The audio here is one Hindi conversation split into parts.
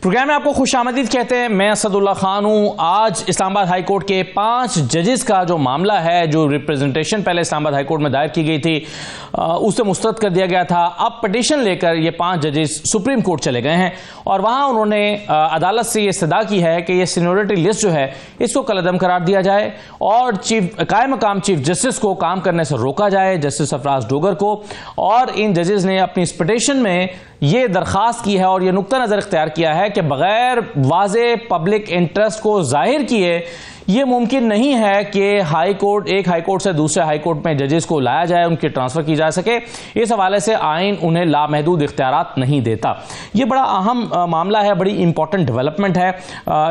प्रोग्राम में आपको खुशामदीद कहते हैं। मैं असदुल्ला खान हूं। आज इस्लामाबाद हाई कोर्ट के 5 जजेस का जो मामला है, जो रिप्रेजेंटेशन पहले इस्लामाबाद हाई कोर्ट में दायर की गई थी, उसे मुस्तरद कर दिया गया था। अब पिटीशन लेकर ये 5 जजेस सुप्रीम कोर्ट चले गए हैं और वहां उन्होंने अदालत से ये इस्तदा की है कि ये सीनियरिटी लिस्ट जो है इसको कलअदम करार दिया जाए और कायम मकाम चीफ जस्टिस को काम करने से रोका जाए, जस्टिस सरफराज डोगर को। और इन जजेस ने अपनी इस पिटीशन में ये दरख्वास्त की है और ये नुक्ता नज़र इख्तियार किया है कि बगैर वाज़े पब्लिक इंटरेस्ट को जाहिर किए ये मुमकिन नहीं है कि एक हाई कोर्ट से दूसरे हाई कोर्ट में जजेस को लाया जाए, उनकी ट्रांसफर की जा सके। इस हवाले से आइन उन्हें लामहदूद इख्तियारात नहीं देता। ये बड़ा अहम मामला है, बड़ी इंपॉर्टेंट डेवलपमेंट है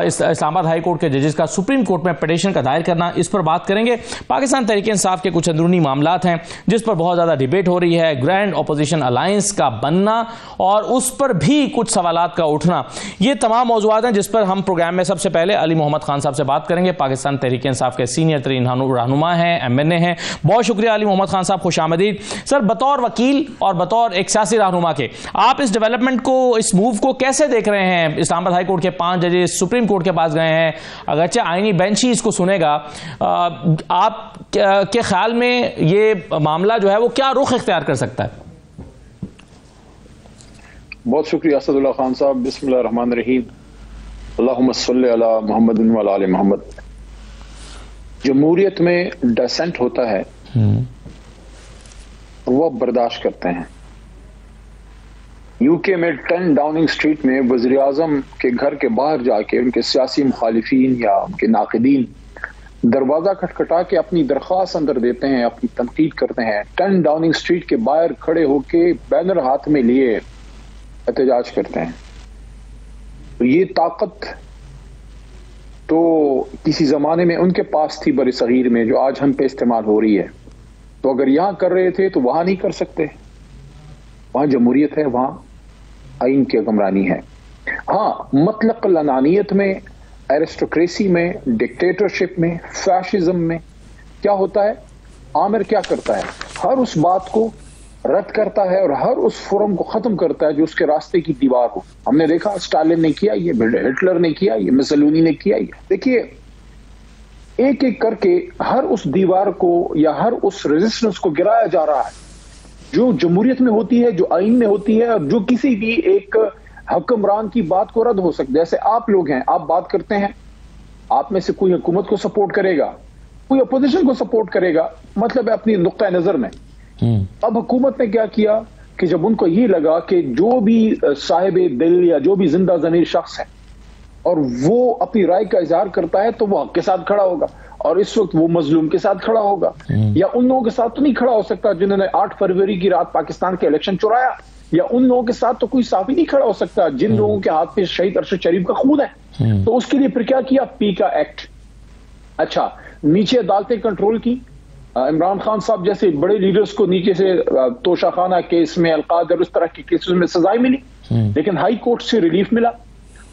इस्लामाबाद हाई कोर्ट के जजेस का सुप्रीम कोर्ट में पिटीशन का दायर करना। इस पर बात करेंगे। पाकिस्तान तहरीक इंसाफ के कुछ अंदरूनी मामलात हैं जिस पर बहुत ज़्यादा डिबेट हो रही है, ग्रैंड अपोजिशन अलायंस का बनना और उस पर भी कुछ सवालात का उठना। ये तमाम मौज़ूआत हैं जिस पर हम प्रोग्राम में सबसे पहले अली मोहम्मद खान साहब से बात करेंगे। पाकिस्तान तहरीक इंसाफ के सीनियर तरीन रहनुमा हैं, MNA हैं। बहुत शुक्रिया अली मोहम्मद खान साहब, खुशामदीद। सर, बतौर वकील और बतौर एक सियासी रहनुमा के, आप इस डेवलपमेंट को, इस मूव को कैसे देख रहे हैं? इस्लामाबाद हाई कोर्ट के 5 जजेस सुप्रीम कोर्ट के पास गए हैं, अगरचे आईनी बेंच ही इसको सुनेगा। आप के ख्याल में ये मामला जो है वो क्या रुख इख्तियार कर सकता है? बहुत शुक्रिया असदुल्ला खान साहब। बिस्मिल्लाह रहमान रहीम। अल्लाहुम्मा सल्ली अला मुहम्मद व अला आले मोहम्मद। जमहूरियत में डिसेंट होता है वो बर्दाश्त करते हैं। यूके में 10 डाउनिंग स्ट्रीट में वज़ीर आज़म के घर के बाहर जाके उनके सियासी मुखालिफिन या उनके नाक़िदीन दरवाजा खटखटा के अपनी दरख्वास्त अंदर देते हैं, अपनी तनकीद करते हैं। 10 डाउनिंग स्ट्रीट के बाहर खड़े होके बैनर हाथ में लिए एहतजाज करते हैं। तो ये ताकत तो किसी जमाने में उनके पास थी बड़े सगीर में, जो आज हम पे इस्तेमाल हो रही है। तो अगर यहां कर रहे थे तो वहां नहीं कर सकते। वहां जमहूरियत है, वहां आइन की हुक्मरानी है। हाँ, मतलब लनानियत में, एरिस्टोक्रेसी में, डिक्टेटरशिप में, फैशिज्म में क्या होता है? आमिर क्या करता है? हर उस बात को रद्द करता है और हर उस फोरम को खत्म करता है जो उसके रास्ते की दीवार हो। हमने देखा स्टालिन ने किया ये, हिटलर ने किया ये, मुसोलिनी ने किया ये। देखिए, एक एक करके हर उस दीवार को या हर उस रेजिस्टेंस को गिराया जा रहा है जो जमहूरियत में होती है, जो आइन में होती है और जो किसी भी एक हुक्मरान की बात को रद्द हो सकता है। जैसे आप लोग हैं, आप बात करते हैं, आप में से कोई हुकूमत को सपोर्ट करेगा, कोई अपोजिशन को सपोर्ट करेगा, मतलब है अपनी नुक्ता नजर में। अब हुकूमत ने क्या किया कि जब उनको ये लगा कि जो भी साहिब दिल या जो भी जिंदा ज़मीर शख्स है और वो अपनी राय का इजहार करता है तो वो हक के साथ खड़ा होगा, और इस वक्त वो मजलूम के साथ खड़ा होगा। या उन लोगों के साथ तो नहीं खड़ा हो सकता जिन्होंने 8 फरवरी की रात पाकिस्तान के इलेक्शन चुराया, या उन लोगों के साथ तो कोई साफ ही नहीं खड़ा हो सकता जिन लोगों के हाथ पे शहीद अरशद शरीफ का खून है। तो उसके लिए फिर क्या किया? पी का एक्ट। अच्छा, नीचे अदालतें कंट्रोल की। इमरान खान साहब जैसे बड़े लीडर्स को नीचे से तोशाखाना केस में, अलकादर, उस तरह के केसेस में सजाएं मिली, लेकिन हाई कोर्ट से रिलीफ मिला,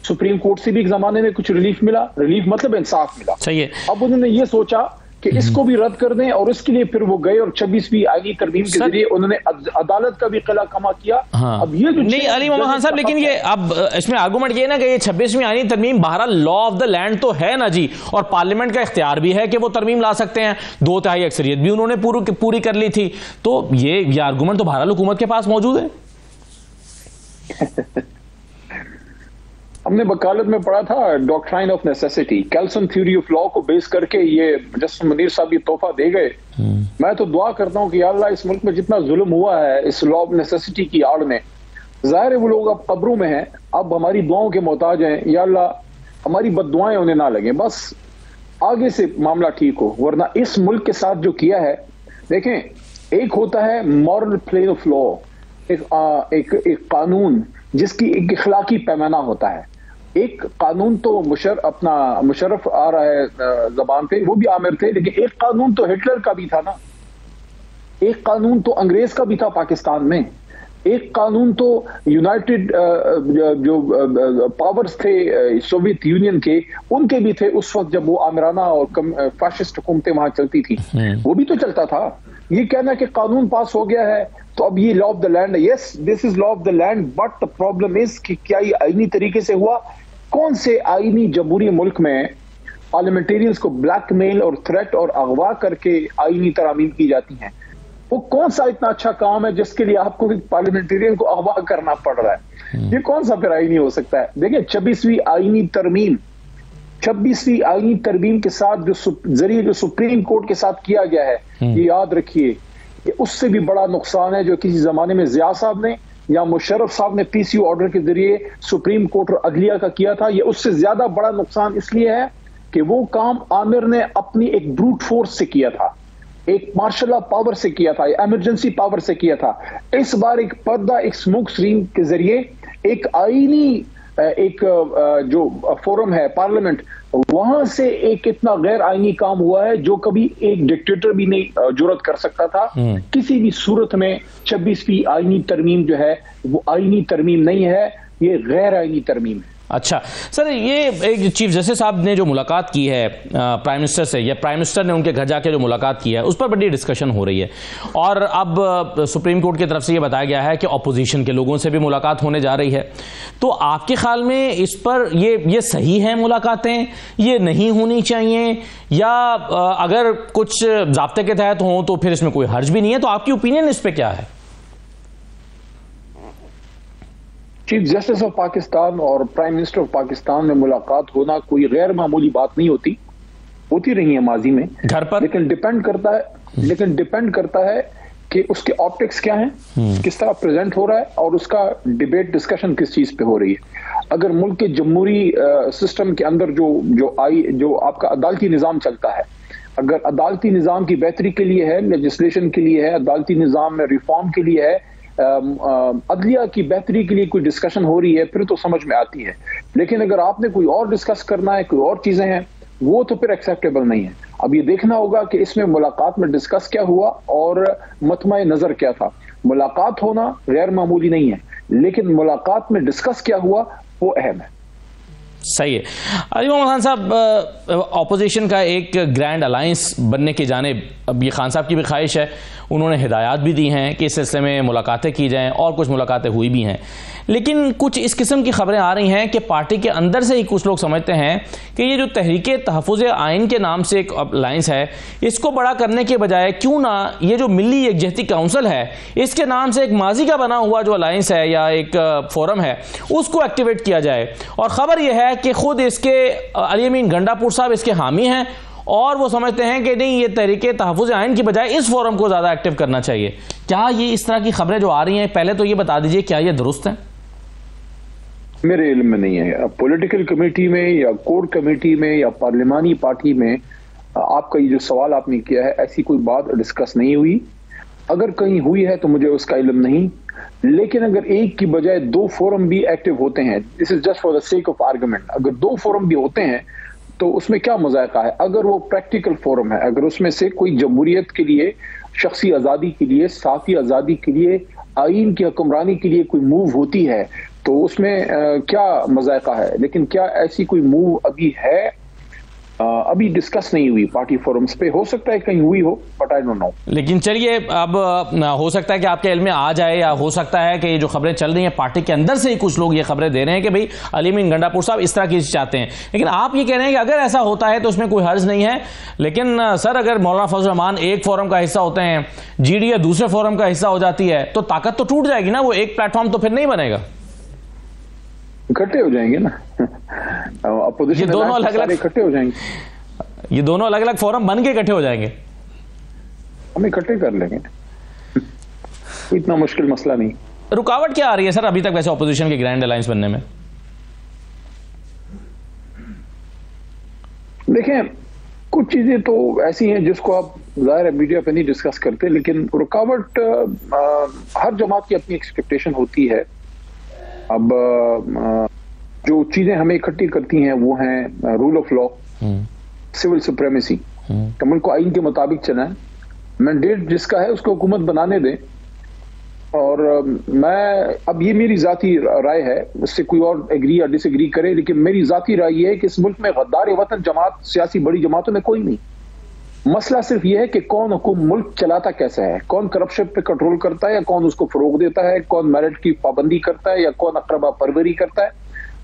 सुप्रीम कोर्ट से भी एक जमाने में कुछ रिलीफ मिला। रिलीफ मतलब इंसाफ मिला। सही है। अब उन्होंने ये सोचा कि इसको भी रद्द कर दें और इसके लिए फिर वो गए और 26वीं आईनी तरमीम के जरिए उन्होंने अदालत का भी किला कमा किया। हाँ। अब ये नहीं अली मोहम्मद खान साहब, लेकिन ये अब इसमें आर्गूमेंट ये ना कि ये 26वीं आईनी तरमीम बहरहाल लॉ ऑफ द लैंड तो है ना जी, और पार्लियामेंट का इख्तियार भी है कि वो तरमीम ला सकते हैं। 2/3 अक्सरियत भी उन्होंने पूरी कर ली थी। तो ये आर्गूमेंट तो बहरहाल हुकूमत के पास मौजूद है। हमने वकालत में पढ़ा था doctrine of necessity, Kelsen theory of law को बेस करके ये जस्टिस मुनीर साहब ये तोहफा दे गए। मैं तो दुआ करता हूं कि या अल्लाह इस मुल्क में जितना जुल्म हुआ है इस लॉ ऑफ नेसेसिटी की आड़ में, जाहिर है वो लोग अब कब्रों में हैं, अब हमारी दुआओं के मोहताज हैं। या अल्लाह हमारी बद्दुआएं उन्हें ना लगें, बस आगे से मामला ठीक हो। वरना इस मुल्क के साथ जो किया है, देखें, एक होता है मॉरल प्लेन ऑफ लॉ, एक कानून जिसकी एक इखलाकी पैमाना होता है। एक कानून तो मुशर्रफ आ रहा है जबान पे, वो भी आमिर थे, लेकिन एक कानून तो हिटलर का भी था ना, एक कानून तो अंग्रेज का भी था पाकिस्तान में, एक कानून तो यूनाइटेड जो पावर्स थे सोवियत यूनियन के, उनके भी थे उस वक्त जब वो आमिराना और फैशिस्ट हुकूमतें वहां चलती थी, वो भी तो चलता था। ये कहना कि कानून पास हो गया है तो अब ये लॉ ऑफ द लैंड है। Yes, this is law of the land, but the problem is कि क्या ये आईनी तरीके से हुआ? कौन से आईनी जमहूरी मुल्क में पार्लियामेंटेरियंस को ब्लैकमेल और थ्रेट और अगवा करके आईनी तरामीम की जाती हैं? वो कौन सा इतना अच्छा काम है जिसके लिए आपको पार्लियामेंटेरियन को अगवा करना पड़ रहा है? ये कौन सा फिर आईनी हो सकता है? देखिए 26वीं आईनी तरमीम के साथ जो सुप्रीम कोर्ट के साथ किया गया है, ये याद रखिए, ये उससे भी बड़ा नुकसान है जो किसी जमाने में ज़िया साहब ने या मुशर्रफ साहब ने पीसीयू ऑर्डर के जरिए सुप्रीम कोर्ट और अदलिया का किया था। ये उससे ज्यादा बड़ा नुकसान इसलिए है कि वो काम आमिर ने अपनी एक ब्रूट फोर्स से किया था, एक मार्शल ऑफ पावर से किया था, इमरजेंसी पावर से किया था। इस बार एक पर्दा, एक स्मोक स्क्रीन के जरिए एक आईनी जो फोरम है पार्लियामेंट, वहां से एक इतना गैर आईनी काम हुआ है जो कभी एक डिक्टेटर भी नहीं जुर्रत कर सकता था। किसी भी सूरत में 26वीं आईनी तरमीम जो है वो आईनी तरमीम नहीं है, ये गैर आईनी तरमीम है। अच्छा सर, ये एक चीफ जस्टिस साहब ने जो मुलाकात की है प्राइम मिनिस्टर से, या प्राइम मिनिस्टर ने उनके घर जाके जो मुलाकात की है, उस पर बड़ी डिस्कशन हो रही है। और अब सुप्रीम कोर्ट की तरफ से ये बताया गया है कि अपोजिशन के लोगों से भी मुलाकात होने जा रही है। तो आपके ख्याल में इस पर ये सही है मुलाकातें, ये नहीं होनी चाहिए, या अगर कुछ ज़ाब्ते के तहत हों तो फिर इसमें कोई हर्ज भी नहीं है? तो आपकी ओपिनियन इस पर क्या है? चीफ जस्टिस ऑफ पाकिस्तान और प्राइम मिनिस्टर ऑफ पाकिस्तान में मुलाकात होना कोई गैर मामूली बात नहीं होती रही है माजी में घर पर, लेकिन डिपेंड करता है कि उसके ऑप्टिक्स क्या हैं, किस तरह प्रेजेंट हो रहा है, और उसका डिबेट डिस्कशन किस चीज पे हो रही है। अगर मुल्क के जमहूरी सिस्टम के अंदर जो आपका अदालती निज़ाम चलता है, अगर अदालती निज़ाम की बेहतरी के लिए है, लेजिस्लेशन के लिए है, अदालती निज़ाम में रिफॉर्म के लिए है, अदलिया की बेहतरी के लिए कोई डिस्कशन हो रही है, फिर तो समझ में आती है। लेकिन अगर आपने कोई और डिस्कस करना है, कोई और चीजें हैं, वो तो फिर एक्सेप्टेबल नहीं है। अब ये देखना होगा कि इसमें मुलाकात में डिस्कस क्या हुआ और मतमाए नजर क्या था। मुलाकात होना गैर मामूली नहीं है, लेकिन मुलाकात में डिस्कस क्या हुआ वो अहम है। सही है। अली मोहम्मद खान साहब, ऑपोजिशन का एक ग्रैंड अलायंस बनने की जानिब अब ये खान साहब की भी ख्वाहिश है, उन्होंने हिदायत भी दी हैं कि इस सिलसिले में मुलाकातें की जाएं, और कुछ मुलाकातें हुई भी हैं। लेकिन कुछ इस किस्म की खबरें आ रही हैं कि पार्टी के अंदर से ही कुछ लोग समझते हैं कि ये जो तहरीके तहफ़्फ़ुज़ आइन के नाम से एक अलायंस है, इसको बड़ा करने के बजाय क्यों ना ये जो मिली यकजहती काउंसिल है, इसके नाम से एक माजी का बना हुआ जो अलायंस है या एक फोरम है, उसको एक्टिवेट किया जाए। और ख़बर यह है कि खुद इसके अली अमीन गंडापुर साहब इसके हामी हैं, और वो समझते हैं कि नहीं, ये तहरीके तहफ़्फ़ुज़ आइन की बजाय इस फोरम को ज़्यादा एक्टिव करना चाहिए। क्या ये इस तरह की खबरें जो आ रही हैं, पहले तो ये बता दीजिए क्या ये दुरुस्त है? मेरे इल्म में नहीं है। पॉलिटिकल कमेटी में या कोर कमेटी में या पार्लिमानी पार्टी में आपका ये जो सवाल आपने किया है, ऐसी कोई बात डिस्कस नहीं हुई। अगर कहीं हुई है तो मुझे उसका इल्म नहीं। लेकिन अगर एक की बजाय दो फोरम भी एक्टिव होते हैं, this is just for the sake of argument, अगर दो फोरम भी होते हैं तो उसमें क्या मजाका है? अगर वो प्रैक्टिकल फोरम है, अगर उसमें से कोई जमहूरियत के लिए, शख्सी आज़ादी के लिए, साफी आज़ादी के लिए, आइन की हुक्मरानी के लिए कोई मूव होती है तो उसमें क्या मजाका है? लेकिन क्या ऐसी कोई मूव अभी है? अभी डिस्कस नहीं हुई पार्टी फोरम्स पे। हो सकता है कहीं हुई हो, बट आई डोंट नो। लेकिन चलिए, अब हो सकता है कि आपके इल्म में आ जाए, या हो सकता है कि ये जो खबरें चल रही हैं पार्टी के अंदर से ही कुछ लोग ये खबरें दे रहे हैं कि भाई अली अमीन गंडापुर साहब इस तरह की चाहते हैं। लेकिन आप ये कह रहे हैं कि अगर ऐसा होता है तो उसमें कोई हर्ज नहीं है। लेकिन सर, अगर मौलाना फजल रहमान एक फोरम का हिस्सा होते हैं, GDA दूसरे फोरम का हिस्सा हो जाती है, तो ताकत तो टूट जाएगी ना, वो एक प्लेटफॉर्म तो फिर नहीं बनेगा। इकट्ठे हो जाएंगे ना, अपोजिशन दोनों अलग अलग इकट्ठे हो जाएंगे, ये दोनों अलग अलग फोरम बन के इकट्ठे हो जाएंगे, हम इकट्ठे कर लेंगे, इतना मुश्किल मसला नहीं। रुकावट क्या आ रही है सर अभी तक वैसे ऑपोजिशन के ग्रैंड अलायंस बनने में? देखें, कुछ चीजें तो ऐसी हैं जिसको आप जाहिर है मीडिया पे नहीं डिस्कस करते, लेकिन रुकावट हर जमात की अपनी एक्सपेक्टेशन होती है। अब जो चीजें हमें इकट्ठी करती हैं वो हैं rule of law, civil supremacy, तो मुल्क को आइन के मुताबिक चलना है। मैंडेट जिसका है उसको हुकूमत बनाने दें। और मैं, अब ये मेरी जाती राय है, उससे कोई और एग्री या डिसएग्री करे, लेकिन मेरी जाती राय ये है कि इस मुल्क में गद्दार वतन जमात, सियासी बड़ी जमातों में कोई नहीं। मसला सिर्फ यह है कि कौन हुकूम मुल्क चलाता कैसा है, कौन करप्शन पे कंट्रोल करता है या कौन उसको फरोग देता है, कौन मेरिट की पाबंदी करता है या कौन अकरबा परवरी करता है।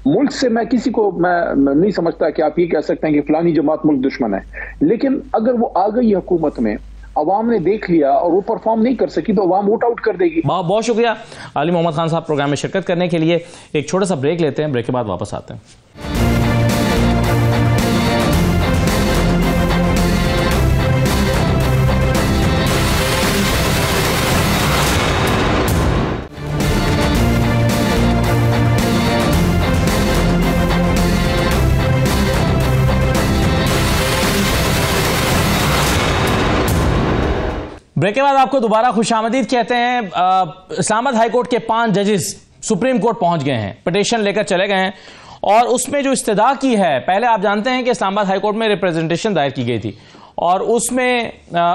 मुल्क से मैं किसी को मैं नहीं समझता कि आप ये कह सकते हैं कि फलानी जमात मुल्क दुश्मन है, लेकिन अगर वो आ गई हुकूमत में, अवाम ने देख लिया और वो परफॉर्म नहीं कर सकी तो अवाम वोट आउट कर देगी। बहुत शुक्रिया अली मोहम्मद खान साहब प्रोग्राम में शिरकत करने के लिए। एक छोटा सा ब्रेक लेते हैं, ब्रेक के बाद वापस आते हैं। ब्रेक के बाद आपको दोबारा खुशामदीद कहते हैं। इस्लामाबाद हाईकोर्ट के 5 जजेस सुप्रीम कोर्ट पहुंच गए हैं, पिटीशन लेकर चले गए हैं और उसमें जो इस्तदा की है, पहले आप जानते हैं कि इस्लामाबाद हाईकोर्ट में रिप्रेजेंटेशन दायर की गई थी और उसमें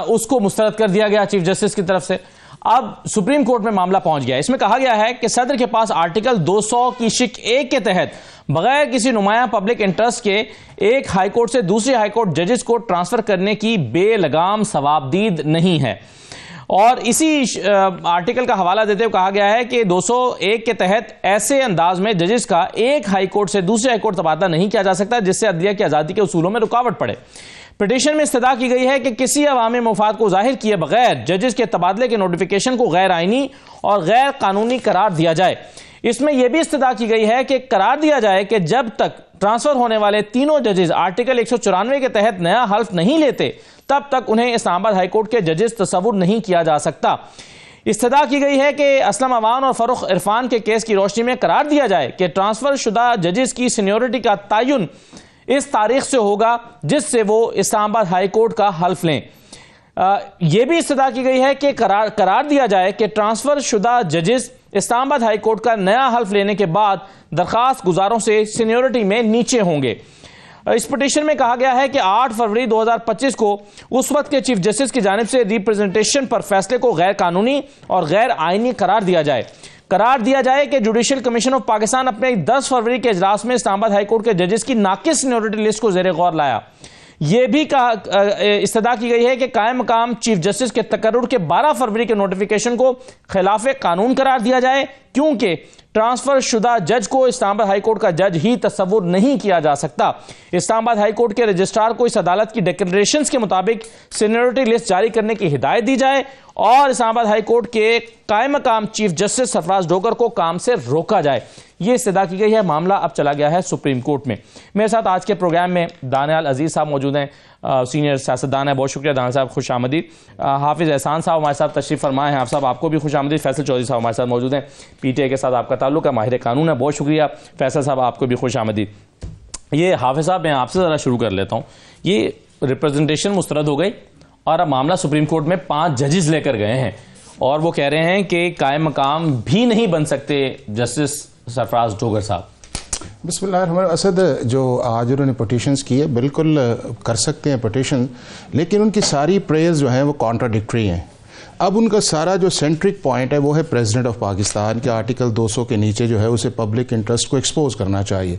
उसको मुस्तरद कर दिया गया चीफ जस्टिस की तरफ से। अब सुप्रीम कोर्ट में मामला पहुंच गया। इसमें कहा गया है कि सदर के पास आर्टिकल 200 की शिक 1 के तहत बगैर किसी नुमाया पब्लिक इंटरेस्ट के एक हाईकोर्ट से दूसरे हाईकोर्ट जजेस को ट्रांसफर करने की बेलगाम सवाबदीद नहीं है। और इसी आर्टिकल का हवाला देते हुए कहा गया है कि 201 के तहत ऐसे अंदाज में जजेस का एक हाईकोर्ट से दूसरे हाईकोर्ट तबादला नहीं किया जा सकता जिससे अदलिया की आजादी के उसूलों में रुकावट पड़े। पिटीशन में इस्तदा की गई है कि किसी अवामी मुफाद को जाहिर किए बगैर जजेस के तबादले के नोटिफिकेशन को गैर आईनी और गैर कानूनी करार दिया जाए। इसमें यह भी इस्तदा की गई है कि करार दिया जाए कि जब तक ट्रांसफर होने वाले तीनों जजेस आर्टिकल 194 के तहत नया हल्फ नहीं लेते तब तक उन्हें इस्लामाबाद हाईकोर्ट के जजेस तस्वुर नहीं किया जा सकता। इस्तदा की गई है कि असलम अवान और फरुख इरफान के केस की रोशनी में करार दिया जाए कि ट्रांसफर शुदा जजेस की सीनियोरिटी का तयन इस तारीख से होगा जिससे वो इस्लामाबाद हाईकोर्ट का हल्फ लें। यह भी इस्तदा की गई है कि करार दिया जाए कि ट्रांसफर शुदा जजेस इस्लामाबाद हाईकोर्ट का नया हल्फ लेने के बाद दरखास्त गुजारों से सीनियोरिटी में नीचे होंगे। इस पिटीशन में कहा गया है कि 8 फरवरी 2025 को उस वक्त के चीफ जस्टिस की जानिब से रिप्रेजेंटेशन पर फैसले को गैर कानूनी और गैर आईनी करार दिया जाए। करार दिया जाए कि जुडिशल कमीशन ऑफ पाकिस्तान अपने 10 फरवरी के इजलास में इस्लामाबाद हाईकोर्ट के जजेस की नाकिस सीनियोरिटी लिस्ट को जेर गौर लाया। यह भी इस्तदा की गई है कि कायम मकाम चीफ जस्टिस के तकर्रुर के 12 फरवरी के नोटिफिकेशन को खिलाफ कानून करार दिया जाए क्योंकि ट्रांसफर शुदा जज को इस्लामाबाद हाईकोर्ट का जज ही तस्वुर नहीं किया जा सकता। इस्लामाबाद हाईकोर्ट के रजिस्ट्रार को इस अदालत की डिक्लेरेशंस के मुताबिक सीनियोरिटी लिस्ट जारी करने की हिदायत दी जाए और इस्लामाबाद हाईकोर्ट के कायम मकाम चीफ जस्टिस सरफराज डोगर को काम से रोका जाए। यह इस्तदा की गई है। मामला अब चला गया है सुप्रीम कोर्ट में। मेरे साथ आज के प्रोग्राम में दानियाल अजीज साहब मौजूद हैं, सीनियर सियासतदान है। बहुत शुक्रिया दानियाल साहब, खुश आमदीद। हाफिज एहसान साहब हमारे साथ तशरीफ फरमाए हैं। आप साहब आपको भी खुश आमदीद। फैसल चौधरी साहब हमारे साथ मौजूद हैं, पीटीआई के साथ आपका ताल्लुक है, माहिर कानून है। बहुत शुक्रिया फैसल साहब, आपको भी खुश आमदीद। ये हाफिज साहब, मैं आपसे ज़रा शुरू कर लेता हूँ। ये रिप्रेजेंटेशन मुस्तरद हो गई और अब मामला सुप्रीम कोर्ट में 5 जजेस लेकर गए हैं और वो कह रहे हैं कि कायम मकाम भी नहीं बन सकते जस्टिस सरफराज डोगर साहब। बिस्मिल्लाह असद, जो आज उन्होंने पटिशन्स की है बिल्कुल कर सकते हैं पटिशन, लेकिन उनकी सारी प्रेयर्स जो हैं वो कॉन्ट्राडिक्टरी हैं। अब उनका सारा जो सेंट्रिक पॉइंट है वो है प्रेसिडेंट ऑफ पाकिस्तान के आर्टिकल 200 के नीचे जो है उसे पब्लिक इंटरेस्ट को एक्सपोज करना चाहिए।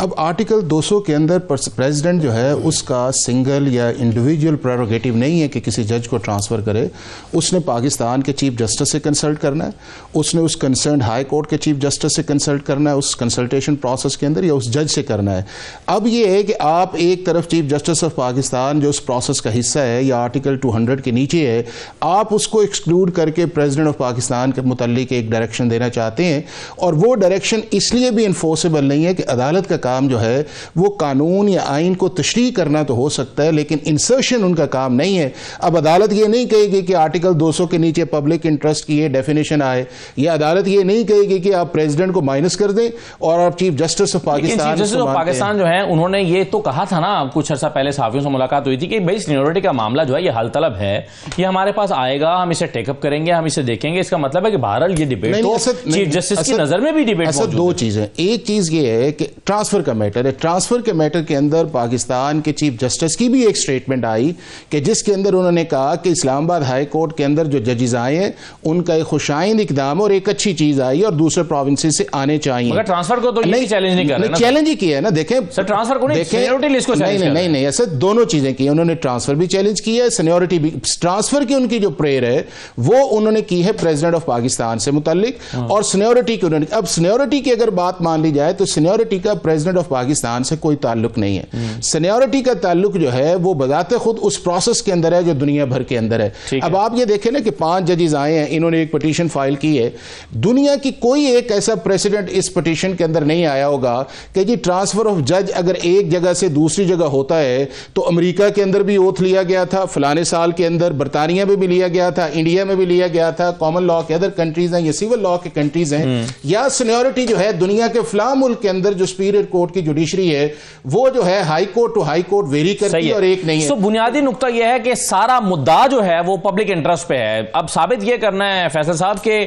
अब आर्टिकल 200 के अंदर प्रेसिडेंट जो है उसका सिंगल या इंडिविजुअल प्रेरोगेटिव नहीं है कि किसी जज को ट्रांसफ़र करे। उसने पाकिस्तान के चीफ जस्टिस से कंसल्ट करना है, उसने उस कंसर्न हाई कोर्ट के चीफ जस्टिस से कंसल्ट करना है उस कंसल्टेशन प्रोसेस के अंदर, या उस जज से करना है। अब ये है कि आप एक तरफ चीफ जस्टिस ऑफ पाकिस्तान जो उस प्रोसेस का हिस्सा है या आर्टिकल 200 के नीचे है, आप उसको एक्सक्लूड करके प्रेसिडेंट ऑफ पाकिस्तान के मुतालिक एक डायरेक्शन देना चाहते हैं। और वो डायरेक्शन इसलिए भी इन्फोर्सेबल नहीं है कि अदालत का काम जो है वो कानून या आइन को तशरीह करना तो हो सकता है लेकिन इंसर्शन उनका काम नहीं है। अब अदालत ये नहीं कहेगी कि आर्टिकल 200 के नीचे पब्लिक इंटरेस्ट की ये डेफिनेशन आए, या अदालत ये नहीं कहेगी कि आप प्रेसिडेंट को माइनस कर दें और आप चीफ जस्टिस ऑफ पाकिस्तान जो है उन्होंने ये तो कहा था ना, कुछ अर्सा पहले सहाफियों से मुलाकात हुई थी कि भाई सीनियोरिटी का मामला जो है ये हल तलब है, ये हमारे पास आएगा, हम इसे टेकअप करेंगे, हम इसे देखेंगे, इसका मतलब है कि बहरहाल ये डिबेट तो चीफ जस्टिस की नजर में भी डिबेट ऐसा दो चीजें, एक चीज ये है कि ट्रांसफर का मैटर है, ट्रांसफर के मैटर के अंदर पाकिस्तान के चीफ जस्टिस की भी एक स्टेटमेंट आई कि जिसके अंदर उन्होंने कहा कि इस्लामाबाद हाई कोर्ट के अंदर जो जजेस आए हैं उनका एक खुशाइंद इकदाम और एक अच्छी चीज आई और दूसरे प्रोविंसेस से आने चाहिए। मगर ट्रांसफर को तो ये चैलेंज नहीं कर रहे ना, चैलेंज ही किया है ना। देखें सर, ट्रांसफर को नहीं, सीनियरिटी लिस्ट को चैलेंज नहीं, नहीं, ऐसे दोनों चीजें की, उन्होंने ट्रांसफर भी चैलेंज किया है, सीनियरिटी भी। ट्रांसफर की उनकी जो प्रेयर है वो उन्होंने की है प्रेसिडेंट ऑफ पाकिस्तान से मुताल्लिक, और सीनियरिटी की उन्होंने, अब सीनियरिटी की अगर बात मान ली जाए तो सीनियरिटी का प्रेसिडेंट ऑफ पाकिस्तान से कोई ताल्लुक नहीं है। सीनियरिटी का ताल्लुक जो है वो बजाते खुद उस प्रोसेस के अंदर है जो दुनिया भर के अंदर है। अब आप ये देखें ना कि 5 जजेस आए हैं, इन्होंने एक पिटीशन फाइल की है, दुनिया की कोई एक ऐसा प्रेसिडेंट इस पिटीशन के अंदर नहीं आया होगा कि जी ट्रांसफर ऑफ जज अगर एक जगह से दूसरी जगह होता है तो अमेरिका के अंदर भी ओथ लिया गया था फलाने साल के अंदर, बरतानिया में भी लिया गया था, इंडिया में भी लिया गया था, कॉमन लॉ के अदर कंट्रीज हैं, ये सिविल लॉ के कंट्रीज हैं, या सीनियरिटी जो है दुनिया के फला मुल्क के अंदर जो सुपीरियर कोर्ट की जुडिशरी है वो जो है high court to high court vary करती है और एक नहीं है। तो बुनियादी नुक्ता यह है कि सारा मुद्दा जो है वो पब्लिक इंटरेस्ट पे है। अब साबित यह करना है फैसल साहब के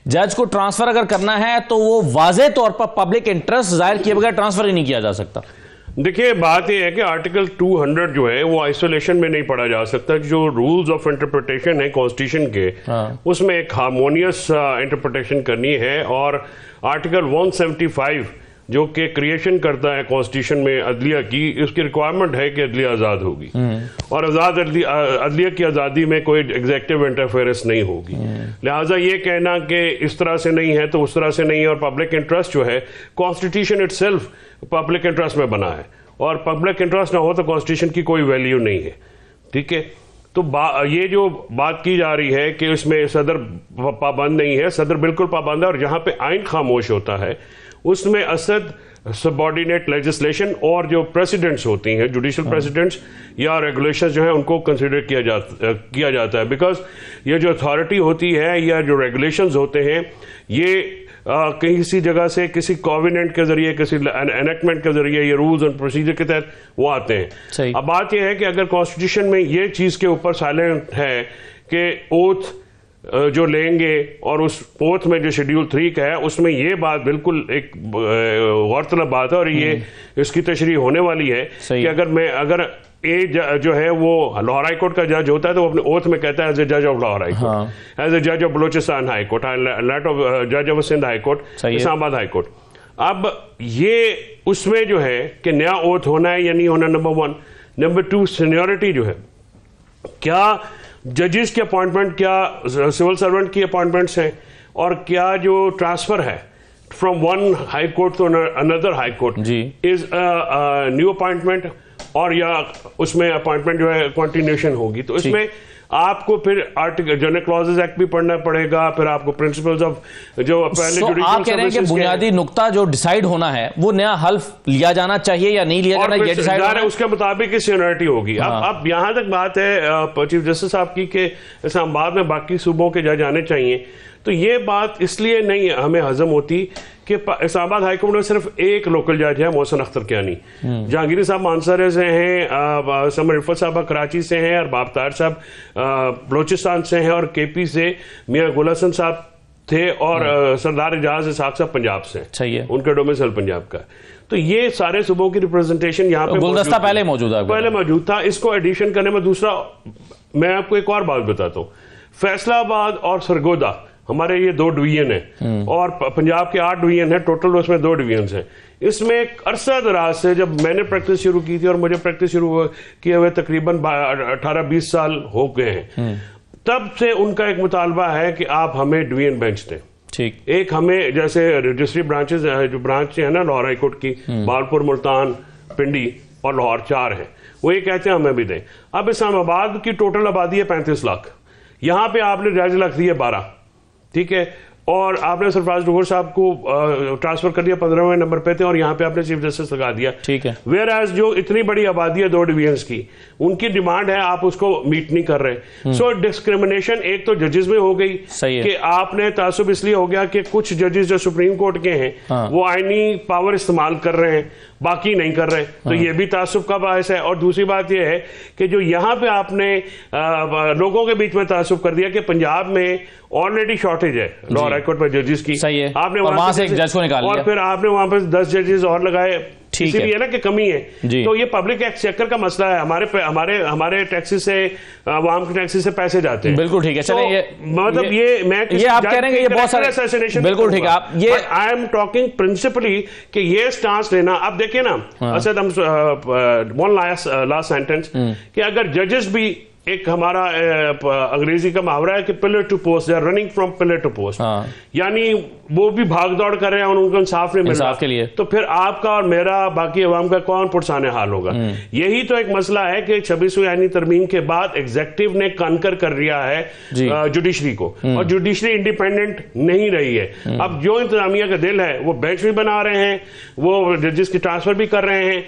जज को ट्रांसफर अगर करना है तो वो वाज़े तौर पर पब्लिक इंटरेस्ट जाहिर किए बगैर ट्रांसफर ही नहीं किया जा सकता। देखिए बात यह है कि आर्टिकल 200 जो है वो आइसोलेशन में नहीं पढ़ा जा सकता। जो रूल्स ऑफ इंटरप्रिटेशन है कॉन्स्टिट्यूशन के, उसमें एक हार्मोनियस इंटरप्रिटेशन करनी है, और आर्टिकल 175 जो कि क्रिएशन करता है कॉन्स्टिट्यूशन में अदलिया की, उसकी रिक्वायरमेंट है कि अदलिया आज़ाद होगी और अदलिया की आज़ादी में कोई एग्जेक्टिव इंटरफेरेंस नहीं होगी। लिहाजा ये कहना कि इस तरह से नहीं है तो उस तरह से नहीं है, और पब्लिक इंटरेस्ट जो है कॉन्स्टिट्यूशन इटसेल्फ पब्लिक इंटरेस्ट में बना है, और पब्लिक इंटरेस्ट ना हो तो कॉन्स्टिट्यूशन की कोई वैल्यू नहीं है। ठीक है, तो ये जो बात की जा रही है कि इसमें सदर पाबंद नहीं है, सदर बिल्कुल पाबंद है, और जहां पे आइन खामोश होता है उसमें असद सबऑर्डिनेट लेजिस्लेशन और जो प्रेसिडेंट्स होती हैं, जुडिशल प्रेसिडेंट्स या रेगुलेशंस जो है उनको कंसिडर किया जाता है, बिकॉज ये जो अथॉरिटी होती है या जो रेगुलेशंस होते हैं ये किसी जगह से किसी कॉविनेंट के जरिए, किसी एनेक्टमेंट के जरिए, ये रूल्स एंड प्रोसीजर के तहत वो आते हैं। अब बात यह है कि अगर कॉन्स्टिट्यूशन में ये चीज के ऊपर साइलेंट है कि ओथ जो लेंगे, और उस ओथ में जो शेड्यूल 3 का है उसमें ये बात बिल्कुल एक गौरतलब बात है, और ये इसकी तशरीह होने वाली है कि अगर जो है वो लाहौर हाई कोर्ट का जज होता है तो वो अपने ओथ में कहता है एज ए जज of Lahore high court, as a जज ऑफ बलोचिस्तान हाई कोर्ट, जज of Sindh high court, Islamabad high court. अब ये उसमें जो है कि नया ओथ होना है या नहीं होना, नंबर 1। नंबर 2, सीनियरिटी जो है, क्या जजेस की अपॉइंटमेंट क्या सिविल सर्वेंट की अपॉइंटमेंट्स हैं, और क्या जो ट्रांसफर है from one high court to another high court is new appointment, और या उसमें अपॉइंटमेंट जो है कंटिन्यूएशन होगी। तो इसमें आपको फिर आर्टिकल जनरल क्लॉजेस एक्ट भी पढ़ना पड़ेगा, फिर आपको प्रिंसिपल्स ऑफ जो पहले जुडिशियल आप कह रहे हैं कि बुनियादी नुक्ता जो डिसाइड होना है वो नया हल्फ लिया जाना चाहिए या नहीं लिया जाना, ये डिसाइड होना है, उसके मुताबिक सीनियरिटी होगी। अब यहां तक बात है चीफ जस्टिस साहब की कि इस्लामाबाद में बाकी सूबों के जज आने चाहिए, तो ये बात इसलिए नहीं हमें हजम होती कि इस्लामाबाद हाईकोर्ट में सिर्फ एक लोकल जज है, मोहसिन अख्तर कियानी। जहांगीर साहब मानसरे से हैं, समर रिफत साहब कराची से हैं, और बाबतार साहब बलोचिस्तान से हैं, और केपी से मियाँ गुल हसन साहब थे, और सरदार एजाज इसाक साहब पंजाब से हैं, उनका डोमिसाइल पंजाब का। तो ये सारे सूबों की रिप्रेजेंटेशन यहाँ पे गुलदस्ता पहले मौजूद था। इसको एडिशन करने में दूसरा मैं आपको एक और बात बताता हूँ, फैसलाबाद और सरगोदा हमारे ये 2 डिवीजन है, और पंजाब के 8 डिवीजन है टोटल, उसमें 2 डिवीजन है। इसमें एक अरसा दराज से जब मैंने प्रैक्टिस शुरू की थी, और मुझे प्रैक्टिस शुरू किए हुए तकरीबन 18-20 साल हो गए हैं, तब से उनका एक मुतालबा है कि आप हमें डिवीजन बेंच दें। ठीक, एक हमें जैसे रजिस्ट्री ब्रांचेस जो ब्रांच है ना लाहौर हाईकोर्ट की, बालपुर, मुल्तान, पिंडी और लाहौर 4 है, वो ये कहते हैं हमें भी दें। अब इस्लामाबाद की टोटल आबादी है 35 लाख, यहां पे आपने जज रख दिए 12, ठीक है, और आपने सरफराज डोगर साहब को ट्रांसफर कर दिया 15वें नंबर पे थे, और यहाँ पे आपने चीफ जस्टिस लगा दिया। ठीक है, वेयर एज जो इतनी बड़ी आबादी है 2 डिवीजन्स की, उनकी डिमांड है, आप उसको मीट नहीं कर रहे। सो डिस्क्रिमिनेशन एक तो जजेस में हो गई कि आपने तासुब इसलिए हो गया कि कुछ जजेस जो सुप्रीम कोर्ट के हैं वो आईनी पावर इस्तेमाल कर रहे हैं, बाकी नहीं कर रहे, तो ये भी तासुब का बायस है। और दूसरी बात ये है कि जो यहाँ पे आपने लोगों के बीच में तासुब कर दिया कि पंजाब में ऑलरेडी शॉर्टेज है लॉ हाई कोर्ट में जजेस की, सही है, आपने वहां से एक जज को निकाल लिया और फिर आपने वहां पर 10 जजेस और लगाए, इसीलिए ना कि कमी है। तो ये पब्लिक एक्सचेकर का मसला है, हमारे टैक्सेस से, आवाम के टैक्सेस से पैसे जाते हैं। बिल्कुल ठीक है, चलें, ये मतलब ये आप कह रहे हैं कि ये बहुत सारे, बिल्कुल ठीक है, आप ये आई एम टॉकिंग प्रिंसिपली कि ये स्टांस लेना। अब देखिए ना, असद हम वन लास्ट सेंटेंस कि अगर जजेस भी, एक हमारा अंग्रेजी का मुहावरा है कि pillar to post, they are running from pillar to post, यानी वो भी भाग दौड़ कर रहे हैं और उनको इंसाफ नहीं मिल रहा के लिए, तो फिर आपका और मेरा, बाकी अवाम का कौन पुरसाने हाल होगा। यही तो एक मसला है कि 26वीं आईनी तरमीम के बाद एग्जीक्यूटिव ने कानकर कर दिया है जुडिशरी को, और जुडिशरी इंडिपेंडेंट नहीं रही है। अब जो इंतजामिया का दिल है वो बेंच भी बना रहे हैं, वो जजेस की ट्रांसफर भी कर रहे हैं।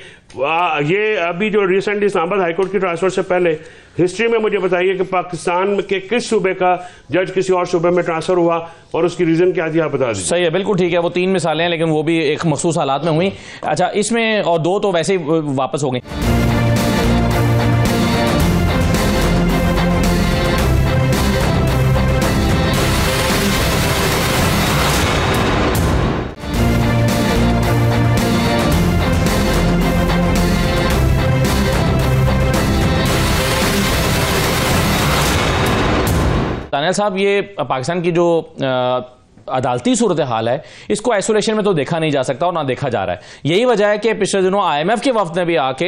ये अभी जो रिसेंटली इस्लामाबाद हाईकोर्ट की ट्रांसफर से पहले हिस्ट्री में मुझे बताइए कि पाकिस्तान के किस सूबे का जज किसी और सूबे में ट्रांसफर हुआ और उसकी रीजन क्या थी, आप बता दीजिए। सही है, बिल्कुल ठीक है, वो 3 मिसालें हैं लेकिन वो भी एक मखसूस हालात में हुई। अच्छा, इसमें और 2 तो वैसे ही वापस हो गई। दानियाल साहब, ये पाकिस्तान की जो अदालती सूरत हाल है, इसको आइसोलेशन में तो देखा नहीं जा सकता और ना देखा जा रहा है। यही वजह है कि पिछले दिनों IMF के वफ्द ने भी आके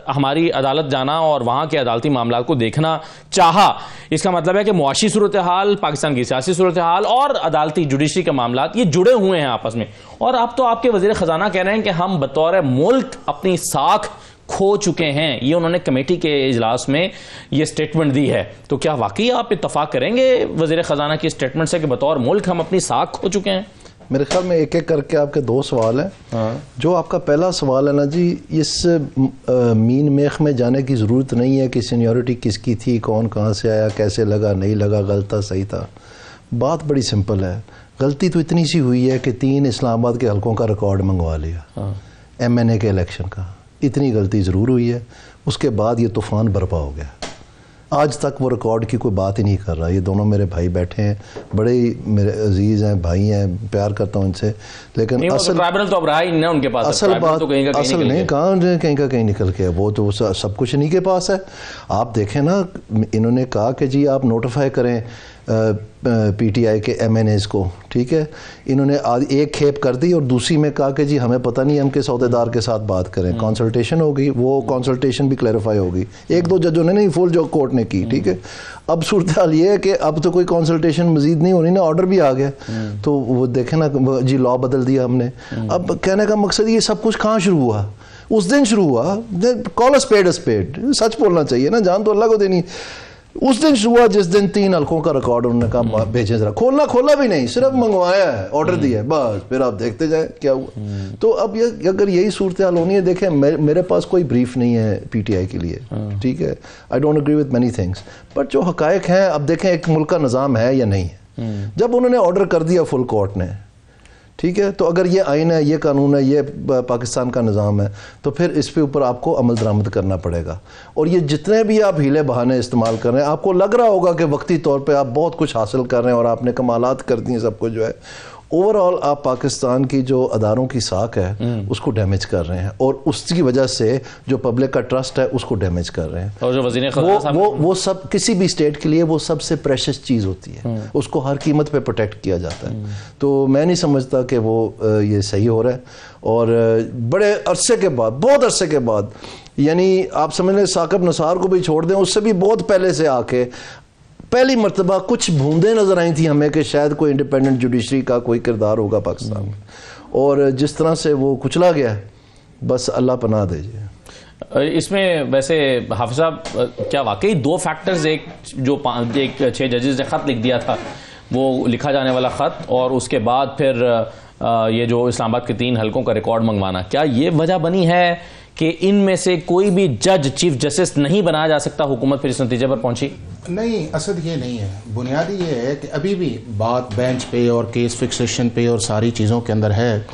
हमारी अदालत जाना और वहां के अदालती मामला को देखना चाहा। इसका मतलब है कि मुआशी सूरत हाल, पाकिस्तान की सियासी सूरत हाल और अदालती जुडिशरी के मामला ये जुड़े हुए हैं आपस में। और अब तो आपके वजीर खजाना कह रहे हैं कि हम बतौर मुल्क अपनी साख खो चुके हैं। ये उन्होंने कमेटी के इजलास में ये स्टेटमेंट दी है। तो क्या वाकई आप इत्तफाक करेंगे वजीर खजाना की स्टेटमेंट से कि बतौर मुल्क हम अपनी साख खो चुके हैं? मेरे ख्याल में एक एक करके आपके 2 सवाल हैं। जो आपका पहला सवाल है ना जी, इस मीन मेख में जाने की ज़रूरत नहीं है कि सीनियरिटी किसकी थी, कौन कहाँ से आया, कैसे लगा, नहीं लगा, गलत था, सही था। बात बड़ी सिंपल है। गलती तो इतनी सी हुई है कि 3 इस्लामाबाद के हलकों का रिकॉर्ड मंगवा लिया MNA के इलेक्शन का। इतनी गलती ज़रूर हुई है। उसके बाद ये तूफ़ान बर्पा हो गया। आज तक वो रिकॉर्ड की कोई बात ही नहीं कर रहा। ये दोनों मेरे भाई बैठे हैं, बड़े ही मेरे अजीज़ हैं, भाई हैं, प्यार करता हूँ इनसे, लेकिन असल तो अब रहा ही नहीं उनके पास। असल बात तो असल नहीं, कहीं का कहीं निकल के, वो तो सब कुछ इन्हीं के पास है। आप देखें ना, इन्होंने कहा कि जी आप नोटिफाई करें PTI के MNAs को, ठीक है। इन्होंने एक खेप कर दी और दूसरी में कहा कि जी हमें पता नहीं, हम किस अहदेदार के साथ बात करें। कंसल्टेशन होगी, वो कंसल्टेशन भी क्लैरिफाई होगी। 1-2 जजों ने नहीं, फुल जो कोर्ट ने की, ठीक है। अब सूरत हाल ये है कि अब तो कोई कंसल्टेशन मजीद नहीं होनी ना, ऑर्डर भी आ गया। तो वो देखें ना जी, लॉ बदल दिया हमने। अब कहने का मकसद ये सब कुछ कहाँ शुरू हुआ? उस दिन शुरू हुआ। कॉल अ स्पेड, सच बोलना चाहिए ना, जान तो अल्लाह को देनी। उस दिन शुरू हुआ जिस दिन 3 हलकों का रिकॉर्ड उन्होंने कहा भेजें जरा। खोला भी नहीं, सिर्फ मंगवाया है, ऑर्डर दिया है, बस। फिर आप देखते जाए क्या हुआ। तो अब ये अगर यही सूरत हाल होनी है, देखें मेरे पास कोई ब्रीफ नहीं है PTI के लिए, ठीक है। I don't agree with many things, but जो हकायक हैं, अब देखें एक मुल्क का निज़ाम है या नहीं है। जब उन्होंने ऑर्डर कर दिया फुल कोर्ट ने, ठीक है, तो अगर ये आइन है, ये कानून है, ये पाकिस्तान का निज़ाम है, तो फिर इस पे ऊपर आपको अमल दरामद करना पड़ेगा। और ये जितने भी आप हीले बहाने इस्तेमाल कर रहे हैं, आपको लग रहा होगा कि वक्ती तौर पे आप बहुत कुछ हासिल कर रहे हैं और आपने कमालात कर दिए सब कुछ, जो है ओवरऑल आप पाकिस्तान की जो अदारों की साख है उसको डैमेज कर रहे हैं, और उसकी वजह से जो पब्लिक का ट्रस्ट है उसको डैमेज कर रहे हैं। और जो वज़ीर वो सब किसी भी स्टेट के लिए वो सबसे प्रेशियस चीज़ होती है, उसको हर कीमत पे प्रोटेक्ट किया जाता है। तो मैं नहीं समझता कि वो ये सही हो रहा है। और बड़े अरसे के बाद, बहुत अरसे के बाद, यानी आप समझ लें साकिब निसार को भी छोड़ दें, उससे भी बहुत पहले से आके पहली मर्तबा कुछ बूंदें नजर आई थी हमें कि शायद कोई इंडिपेंडेंट जुडिशरी का कोई किरदार होगा पाकिस्तान में। और जिस तरह से वो कुचला गया, बस अल्लाह पनाह दीजिए। इसमें वैसे हाफिज साहब, क्या वाकई 2 फैक्टर्स, एक 6 जजेस ने ख़त लिख दिया था, वो लिखा जाने वाला ख़त, और उसके बाद फिर ये जो इस्लामाबाद के 3 हलकों का रिकॉर्ड मंगवाना, क्या ये वजह बनी है कि इनमें से कोई भी जज चीफ जस्टिस नहीं बनाया जा सकता? हुकूमत फिर इस नतीजे पर पहुंची? नहीं, असद ये नहीं है। बुनियादी ये है कि अभी भी बात बेंच पे और केस फिक्सेशन पे और सारी चीज़ों के अंदर है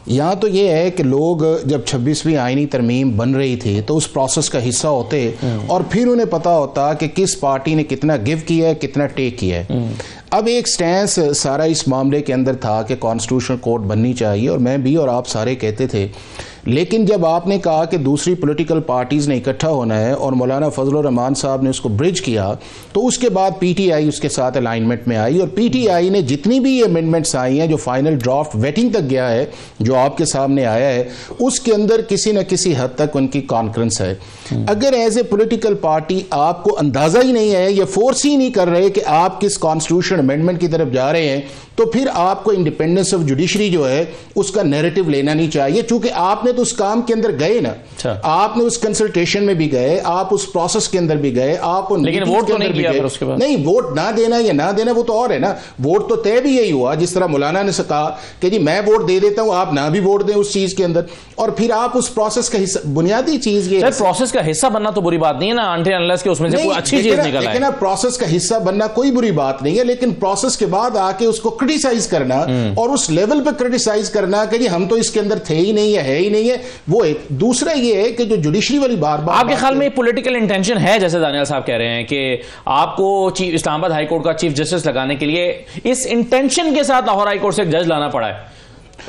यहाँ तो ये है कि लोग जब 26वीं आईनी तरमीम बन रही थी तो उस प्रोसेस का हिस्सा होते और फिर उन्हें पता होता कि किस पार्टी ने कितना गिव किया है, कितना टेक किया है। अब एक स्टैंस सारा इस मामले के अंदर था कि कॉन्स्टिट्यूशनल कोर्ट बननी चाहिए, और मैं भी और आप सारे कहते थे। लेकिन जब आपने कहा कि दूसरी पॉलिटिकल पार्टीज़ ने इकट्ठा होना है और मौलाना फजल रहमान साहब ने उसको ब्रिज किया, तो उसके बाद पीटीआई उसके साथ अलाइनमेंट में आई, और पीटीआई ने जितनी भी अमेंडमेंट्स आई हैं, जो फाइनल ड्राफ्ट वेटिंग तक गया है, जो आपके सामने आया है, उसके अंदर किसी न किसी हद तक उनकी कॉन्फ्रेंस है। अगर एज ए पॉलिटिकल पार्टी आपको अंदाज़ा ही नहीं है, या फोर्स ही नहीं कर रहे कि आप किस कॉन्स्टिट्यूशन अमेंडमेंट की तरफ जा रहे हैं, तो फिर आपको इंडिपेंडेंस ऑफ जुडिशरी जो है उसका नैरेटिव लेना नहीं चाहिए, चूंकि आपने तो उस काम के अंदर गए ना, आपने उस कंसल्टेशन में भी गए, आप उस प्रोसेस के अंदर भी गए, आप लेकिन वोट तो नहीं किया फिर उसके बाद। नहीं, वोट ना देना या ना देना वो तो और है ना, वोट तो तय भी यही हुआ, जिस तरह मौलाना ने कहा कि जी मैं वोट दे देता हूं, आप ना भी वोट दें उस चीज के अंदर, और फिर आप उस प्रोसेस का हिस्सा, बुनियादी चीज ये प्रोसेस का हिस्सा बनना तो बुरी बात नहीं है ना, अनटिल अनलेस कि उसमें से कोई अच्छी चीज निकल आए। प्रोसेस का हिस्सा बनना कोई बुरी बात नहीं है, लेकिन प्रोसेस के बाद आके उसको क्रिटिसाइज करना और उस लेवल पे क्रिटिसाइज करना कि जी हम तो इसके अंदर थे ही नहीं है ही नहीं है, वो एक। दूसरा ये है कि जो जुडिशरी वाली बार बार आपके ख्याल में पॉलिटिकल इंटेंशन है, जैसे दानियाल साहब कह रहे हैं कि आपको इस्लामाबाद हाई कोर्ट का चीफ जस्टिस लगाने के लिए इस इंटेंशन के साथ लाहौर हाई कोर्ट से एक जज लाना पड़ा है?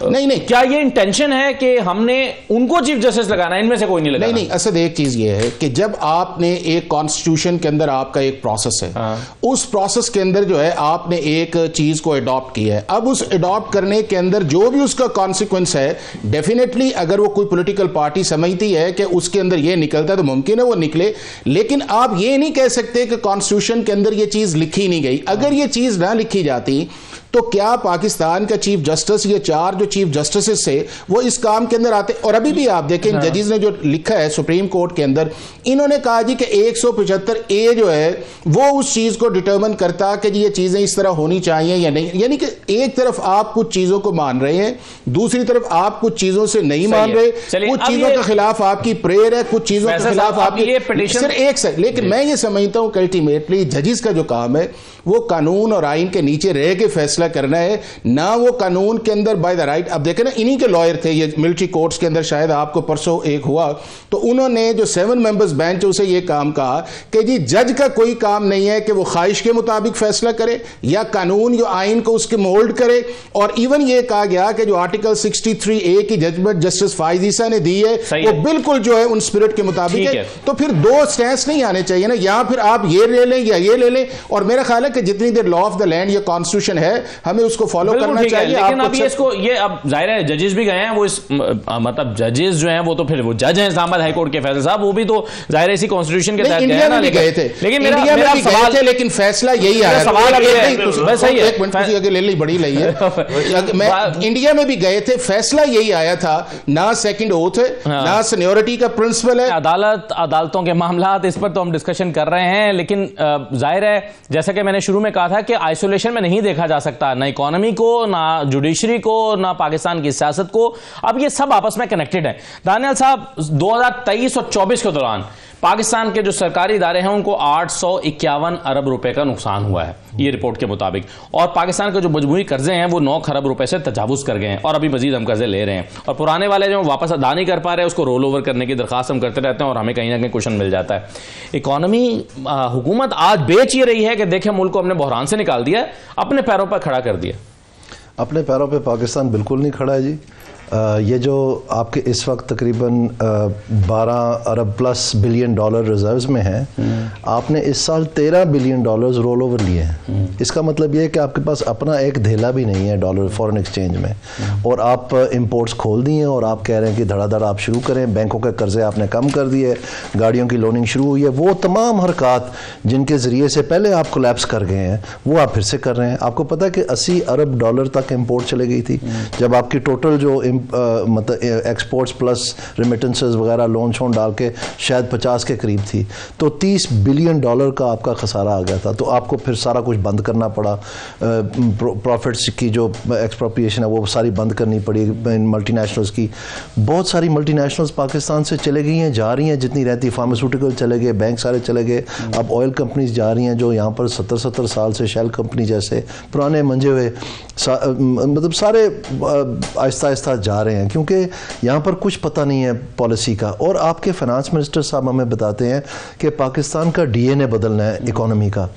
नहीं, क्या ये इंटेंशन है कि हमने उनको चीफ जस्टिस लगाना है, इनमें से कोई नहीं लगाना? नहीं, असद एक चीज ये है कि जब आपने एक कॉन्स्टिट्यूशन के अंदर आपका एक प्रोसेस है, उस प्रोसेस के अंदर जो है आपने एक चीज को अडॉप्ट किया है, अब उस अडॉप्ट करने के अंदर जो भी उसका कॉन्सिक्वेंस है, डेफिनेटली अगर वो कोई पॉलिटिकल पार्टी समझती है कि उसके अंदर ये निकलता है तो मुमकिन है वो निकले, लेकिन आप ये नहीं कह सकते कि कॉन्स्टिट्यूशन के अंदर ये चीज लिखी नहीं गई। अगर ये चीज ना लिखी जाती तो क्या पाकिस्तान का चीफ जस्टिस, ये 4 जो चीफ जस्टिस से वो इस काम के अंदर आते? और अभी भी आप देखें जजेस ने जो लिखा है सुप्रीम कोर्ट के अंदर, इन्होंने कहा जी कि 175 ए जो है वो उस चीज को डिटरमिन करता कि जी ये चीजें इस तरह होनी चाहिए या नहीं। यानी कि एक तरफ आप कुछ चीजों को मान रहे हैं, दूसरी तरफ आप कुछ चीजों से नहीं मान रहे, कुछ चीजों के खिलाफ आपकी प्रेयर है, कुछ चीजों के खिलाफ आपकी पिटीशन एक से। लेकिन मैं ये समझता हूं कि अल्टीमेटली जजेस का जो काम है वो कानून और आइन के नीचे रह के फैसला करना है, ना वो कानून के अंदर बाय द राइट। अब देखें ना, इन्हीं के लॉयर थे ये मिलिट्री कोर्ट्स के अंदर, शायद आपको परसों एक हुआ, तो उन्होंने जो 7 मेंबर्स बेंच उसे ये काम कहा कि जी जज का कोई काम नहीं है कि वो ख्वाहिश के मुताबिक फैसला करे या कानून या आइन को उसके मोल्ड करे। और इवन ये कहा गया कि जो आर्टिकल 63A की जजमेंट जस्टिस फाइज ईसा ने दी है वो बिल्कुल जो है उन स्पिरिट के मुताबिक है। तो फिर 2 स्टैंस नहीं आने चाहिए ना, या फिर आप ये ले लें या ये ले लें। और मेरा ख्याल है कि जितनी देर लॉ ऑफ द लैंड या कॉन्स्टिट्यूशन है हमें उसको फॉलो करना चाहिए। लेकिन अभी इसको ये अब जाहिर है जजेस भी गए हैं, वो इस मतलब जजेस जो हैं वो तो फिर वो जज हैं इस्लामाबाद हाई कोर्ट के फैसला साहब, वो भी तो जाहिर है इसी कॉन्स्टिट्यूशन के तहत इंडिया में भी गए थे, लेकिन मेरा सवाल थे, लेकिन फैसला यही आया। सवाल सही है, एक मिनट आगे ले ली बड़ी लई है। मैं इंडिया में भी गए थे, फैसला यही आया था, ना सेकंड ओथ है ना सीनियरिटी का प्रिंसिपल है। अदालतों के मामला इस पर तो हम डिस्कशन कर रहे हैं, लेकिन जाहिर है जैसा कि मैंने शुरू में कहा था कि आइसोलेशन में नहीं देखा जा सकता, ना इकोनॉमी को, ना जुडिशरी को, ना पाकिस्तान की सियासत को। अब ये सब आपस में कनेक्टेड है। दानियाल साहब, 2023 और 24 के दौरान पाकिस्तान के जो सरकारी इदारे हैं उनको 851 अरब रुपए का नुकसान हुआ है ये रिपोर्ट के मुताबिक, और पाकिस्तान के जो मजमूई कर्जे हैं वो 9 खरब रुपए से तजावुज कर गए हैं, और अभी मजीद हम कर्जे ले रहे हैं, और पुराने वाले जो वापस अदा नहीं कर पा रहे उसको रोल ओवर करने की दरखास्त हम करते रहते हैं और हमें कहीं ना कहीं क्वेश्चन मिल जाता है। इकोनॉमी, हुकूमत आज बेच ये रही है कि देखें मुल्क को हमने बहरान से निकाल दिया, अपने पैरों पर खड़ा कर दिया। अपने पैरों पर पाकिस्तान बिल्कुल नहीं खड़ा है जी। ये जो आपके इस वक्त तकरीबन 12 अरब प्लस बिलियन डॉलर रिजर्व्स में है, आपने इस साल 13 बिलियन डॉलर्स रोल ओवर लिए हैं। इसका मतलब ये है कि आपके पास अपना एक धेला भी नहीं है डॉलर फॉरेन एक्सचेंज में, और आप इंपोर्ट्स खोल दिए हैं और आप कह रहे हैं कि धड़ाधड़ आप शुरू करें, बैंकों के कर्जे आपने कम कर दिए, गाड़ियों की लोनिंग शुरू हुई है। वो तमाम हरकत जिनके ज़रिए से पहले आप कोलैप्स कर गए हैं वो आप फिर से कर रहे हैं। आपको पता है कि 80 अरब डॉलर तक इम्पोर्ट चले गई थी, जब आपकी टोटल जो मतलब एक्सपोर्ट्स प्लस रेमिटेंसेस वगैरह लोन शोन डाल के शायद 50 के करीब थी, तो 30 बिलियन डॉलर का आपका खसारा आ गया था। तो आपको फिर सारा कुछ बंद करना पड़ा, प्रॉफिट्स की जो एक्सप्रोप्रिएशन है वो सारी बंद करनी पड़ी मल्टीनेशनल्स की। बहुत सारी मल्टीनेशनल्स पाकिस्तान से चले गई हैं, जा रही हैं, जितनी रहती, फार्मास्यूटिकल चले गए, बैंक सारे चले गए, अब ऑयल कंपनीज जा रही हैं जो यहाँ पर 70 साल से शेल कंपनी जैसे पुराने मंजे हुए मतलब सारे आहिस्ता आहिस्ता जा रहे हैं, क्योंकि यहाँ पर कुछ पता नहीं है पॉलिसी का। और आपके फाइनेंस मिनिस्टर साहब हमें बताते हैं कि पाकिस्तान का डीएनए बदलना है इकोनॉमी का।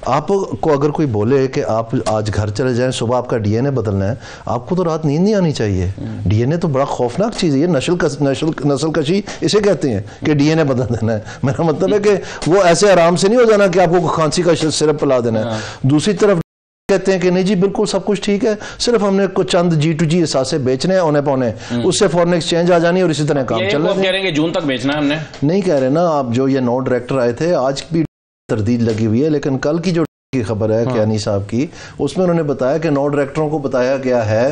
आपको अगर कोई बोले कि आप आज घर चले जाएं, सुबह आपका डीएनए बदलना है, आपको तो रात नींद नहीं आनी चाहिए। डीएनए तो बड़ा खौफनाक चीज़ है, नस्ल कशी इसे कहते हैं कि डीएनए बदल देना है। मेरा मतलब है कि वो ऐसे आराम से नहीं हो जाना कि आपको खांसी का सिरप पिला देना है। दूसरी तरफ कहते हैं कि नहीं जी बिल्कुल सब कुछ ठीक है, सिर्फ हमने कुछ चंद G2G एहसासे बेचने हैं औने पौने, उससे फॉरेन एक्सचेंज आ जानी है और इसी तरह काम चल रहा है। कह रहे हैं कि जून तक बेचना है हमने, नहीं कह रहे ना आप। जो ये नौ डायरेक्टर आए थे, आज भी तरदीद लगी हुई है, लेकिन कल की जो की खबर है कियानी साहब की, उसमें उन्होंने बताया कि 9 डायरेक्टरों को बताया गया है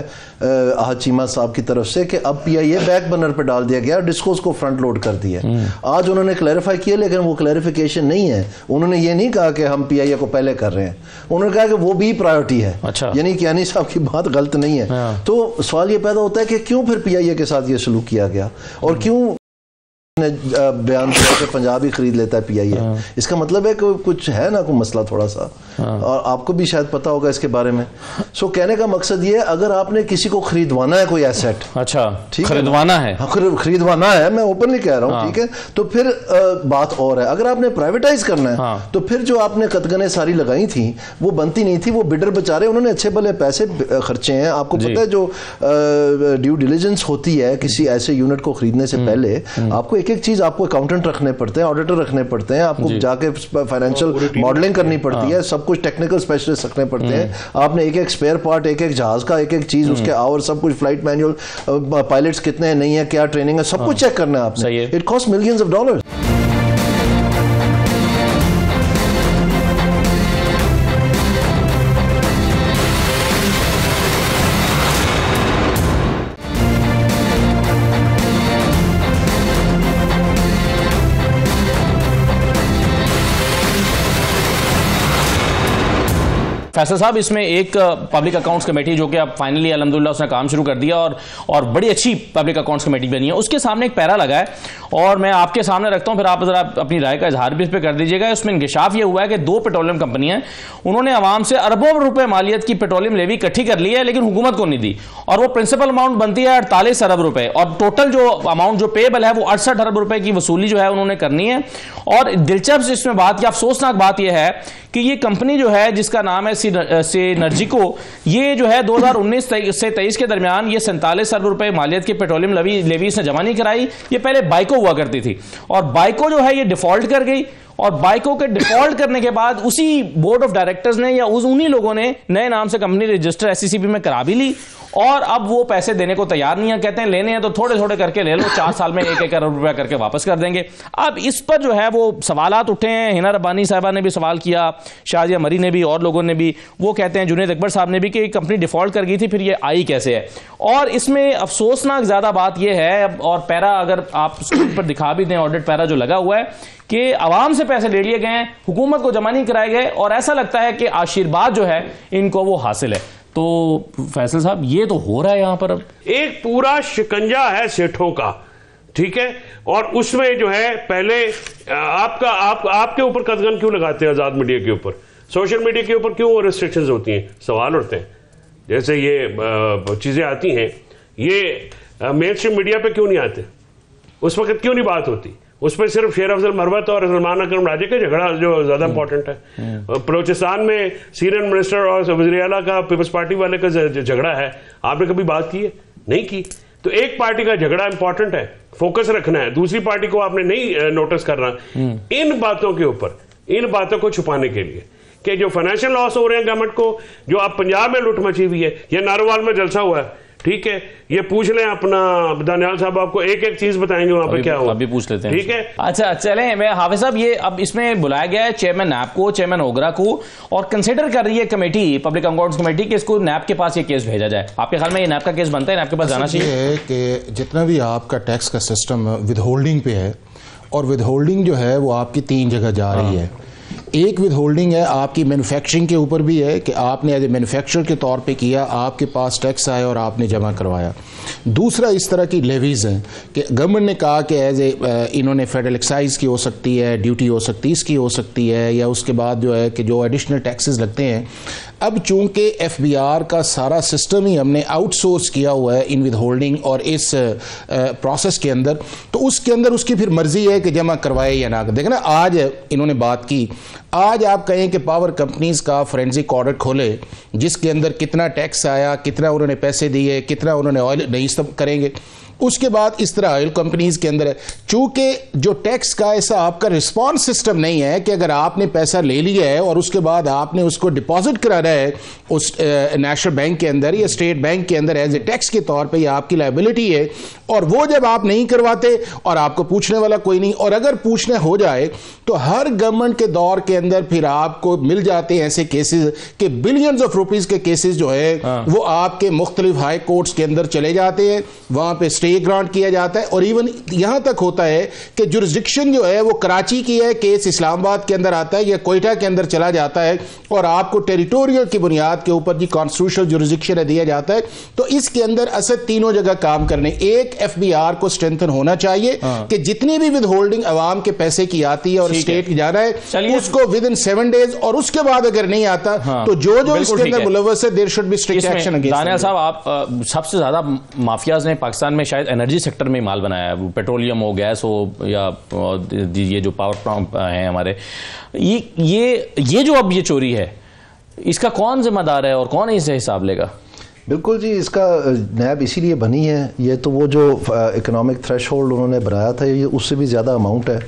आहद चीमा साहब की तरफ से कि अब PIA बैक बर्नर पे डाल दिया गया, डिस्कोस को फ्रंट लोड कर दिया। आज उन्होंने क्लैरिफाई किया, लेकिन वो क्लैरिफिकेशन नहीं है। उन्होंने ये नहीं कहा कि हम PIA को पहले कर रहे हैं, उन्होंने कहा कि वो भी प्रायोरिटी है। अच्छा। यानी कियानी साहब की बात गलत नहीं है। तो सवाल ये पैदा होता है कि क्यों फिर PIA के साथ ये सलूक किया गया, और क्यों ने बयान किया कि पंजाब ही खरीद लेता है PIA। इसका मतलब है कि कुछ है ना, कोई मसला थोड़ा सा, और आपको भी शायद पता होगा इसके बारे में। सो कहने का मकसद ये है, अगर आपने किसी को खरीदवाना है कोई एसेट, अच्छा ठीक खरीदवाना है, खरीदवाना है, मैं ओपनली कह रहा हूँ, ठीक है, तो फिर बात और है। अगर आपने प्राइवेटाइज करना है, तो फिर जो आपने कतगने सारी लगाई थी वो बनती नहीं थी। वो बिडर बेचारे उन्होंने अच्छे भले पैसे खर्चे हैं। आपको पता है जो ड्यू डिलिजेंस होती है किसी ऐसे यूनिट को खरीदने से पहले, आपको एक चीज, आपको अकाउंटेंट रखने पड़ते हैं, ऑडिटर रखने पड़ते हैं, आपको जाके फाइनेंशियल मॉडलिंग करनी पड़ती है, सब कुछ टेक्निकल स्पेशलिस्ट रखने पड़ते हैं। आपने एक एक स्पेयर पार्ट, एक एक जहाज का एक एक चीज, उसके आवर, सब कुछ, फ्लाइट मैनुअल, पायलट्स कितने हैं, नहीं है, क्या ट्रेनिंग है, सब कुछ चेक करना है आपने। It cost millions of dollars. Faisal साहब, इसमें एक पब्लिक अकाउंट्स कमेटी जो कि अब फाइनली अल्हम्दुलिल्लाह उसने काम शुरू कर दिया और बड़ी अच्छी पब्लिक अकाउंट्स कमेटी बनी है, उसके सामने एक पैरा लगा है और मैं आपके सामने रखता हूं, फिर आप जरा अपनी राय का इजहार भी इस पर कर दीजिएगा। उसमें इंकशाफ ये हुआ है कि 2 पेट्रोलियम कंपनियां, उन्होंने आवाम से अरबों रुपए मालियत की पेट्रोलियम लेवी इकट्ठी कर ली है, लेकिन हुकूमत को नहीं दी, और वो प्रिंसिपल अमाउंट बनती है 48 अरब रुपए, और टोटल जो अमाउंट जो पेबल है वो 68 अरब रुपए की वसूली जो है उन्होंने करनी है। और दिलचस्प इसमें बात या अफसोसनाक बात यह है कि ये कंपनी जो है जिसका नाम है सिनर्जिको, ये जो है 2019 से 23 के दरमियान ये 47 अरब रुपए मालियत की पेट्रोलियम लेवी इसने जमा नहीं कराई। ये पहले बाइको हुआ करती थी, और बाइको जो है ये डिफॉल्ट कर गई, और बाइको के डिफॉल्ट करने के बाद उसी बोर्ड ऑफ डायरेक्टर्स ने या उन्हीं लोगों ने नए नाम से कंपनी रजिस्टर SCCB में करा भी ली, और अब वो पैसे देने को तैयार नहीं है। कहते हैं लेने हैं तो थोड़े थोड़े करके ले लो, 4 साल में 1-1 अरब रुपया करके वापस कर देंगे। अब इस पर जो है वो सवालात उठे हैं। हिना रब्बानी साहबा ने भी सवाल किया, शाजिया मरी ने भी, और लोगों ने भी। वो कहते हैं, जुनैद अकबर साहब ने भी, कि कंपनी डिफॉल्ट कर गई थी, फिर ये आई कैसे है। और इसमें अफसोसनाक ज्यादा बात यह है, और पैरा अगर आप स्क्रीन पर दिखा भी दें, ऑडिट पैरा जो लगा हुआ है, कि आवाम से पैसे ले लिए गए, हुकूमत को जमा नहीं कराए गए, और ऐसा लगता है कि आशीर्वाद जो है इनको वो हासिल है। तो फैसल साहब, ये तो हो रहा है यहां पर। अब एक पूरा शिकंजा है सेठों का, ठीक है, और उसमें जो है पहले आपके ऊपर कदगन क्यों लगाते हैं आजाद मीडिया के ऊपर, सोशल मीडिया के ऊपर क्यों रिस्ट्रिक्शंस होती हैं? सवाल उठते हैं। जैसे ये चीजें आती हैं, ये मेन स्ट्रीम मीडिया पे क्यों नहीं आते? उस वक्त क्यों नहीं बात होती? उस पर सिर्फ शेर अफजल मरवत और सलमान अकरम राजे का झगड़ा जो ज्यादा इंपॉर्टेंट है। बलोचिस्तान में सीनियर मिनिस्टर और वज़ीर आला का पीपल्स पार्टी वाले का झगड़ा है, आपने कभी बात की है? नहीं की। तो एक पार्टी का झगड़ा इंपॉर्टेंट है, फोकस रखना है, दूसरी पार्टी को आपने नहीं नोटिस करना। इन बातों के ऊपर, इन बातों को छुपाने के लिए कि जो फाइनेंशियल लॉस हो रहे हैं गवर्नमेंट को, जो अब पंजाब में लूट मची हुई है, या नारोवाल में जलसा हुआ है, ठीक है, ये पूछ लें अपना दानियाल साहब, आपको एक एक चीज बताएंगे वहां पे क्या हुआ, अभी पूछ लेते हैं, ठीक है। अच्छा चलें, मैं हाफिज साहब, ये अब इसमें बुलाया गया है चेयरमैन नैब को, चेयरमैन ओगरा को, और कंसिडर कर रही है कमेटी, पब्लिक अकाउंट्स कमेटी, कि इसको नैब के पास ये केस भेजा जाए। आपके ख्याल में ये नैब का केस बनता है, नैब के पास जाना चाहिए? कि जितना भी आपका टैक्स का सिस्टम विद होल्डिंग पे है, और विद होल्डिंग जो है वो आपकी 3 जगह जा रही है। एक विद होल्डिंग है आपकी मैन्युफैक्चरिंग के ऊपर भी है कि आपने एज ए मैन्युफैक्चरर के तौर पे किया, आपके पास टैक्स आया और आपने जमा करवाया। दूसरा इस तरह की लेवीज़ हैं कि गवर्नमेंट ने कहा कि एज ए इन्होंने फेडरल एक्साइज की हो सकती है, ड्यूटी हो सकती है, इसकी हो सकती है, या उसके बाद जो है कि जो एडिशनल टैक्सेस लगते हैं। अब चूंकि एफबीआर का सारा सिस्टम ही हमने आउटसोर्स किया हुआ है इन विद होल्डिंग और इस प्रोसेस के अंदर, तो उसके अंदर उसकी फिर मर्जी है कि जमा करवाए या ना। देखें ना, आज इन्होंने बात की, आज आप कहें कि पावर कंपनीज का फोरेंसिक ऑडिट खोले जिसके अंदर कितना टैक्स आया, कितना उन्होंने पैसे दिए, कितना उन्होंने ऑयल नहीं सब करेंगे। उसके बाद इस तरह ऑयल कंपनीज के अंदर है, चूंकि जो टैक्स का ऐसा आपका रिस्पॉन्स सिस्टम नहीं है कि अगर आपने पैसा ले लिया है और उसके बाद आपने उसको डिपॉजिट कराना है उस नेशनल बैंक के अंदर या स्टेट बैंक के अंदर एज ए टैक्स के तौर पे, ये आपकी लायबिलिटी है, और वो जब आप नहीं करवाते और आपको पूछने वाला कोई नहीं, और अगर पूछने हो जाए तो हर गवर्नमेंट के दौर के अंदर फिर आपको मिल जाते हैं ऐसे केसेस कि बिलियंस ऑफ रुपीज के केसेस जो है वो आपके मुख्तलिफ हाई कोर्ट्स के अंदर चले जाते हैं, वहां पे स्टे ग्रांट किया जाता है, और इवन यहां तक होता है कि जुरिस्डिक्शन जो है वो कराची की है, केस इस्लामाबाद के अंदर आता है या कोयटा के अंदर चला जाता है, और आपको टेरिटोरियल की बुनियाद के ऊपर जी कॉन्स्टिट्यूशनल जुरिस्डिक्शन दिया जाता है। तो इसके अंदर असद तीनों जगह काम करने, एक एफबीआर को स्ट्रेंथन होना चाहिए कि जितनी भी विद होल्डिंग अवाम के पैसे की आती है और स्टेट की जाना है उसको विद इन 7 डेज, और उसके बाद अगर नहीं आता तो जो इसके अंदर मुलव्वस है there should be strict action against. Daniyal साहब, आप सबसे ज्यादा माफियाज ने पाकिस्तान में शायद एनर्जी सेक्टर में माल बनाया है, पेट्रोलियम हो, गैस हो, या ये जो पावर प्लांट हैं हमारे, ये जो अब ये चोरी है इसका कौन जिम्मेदार है और कौन इससे हिसाब लेगा? बिल्कुल जी, इसका नैब इसीलिए बनी है, ये तो वो जो इकोनॉमिक थ्रेशहोल्ड उन्होंने बनाया था ये उससे भी ज़्यादा अमाउंट है,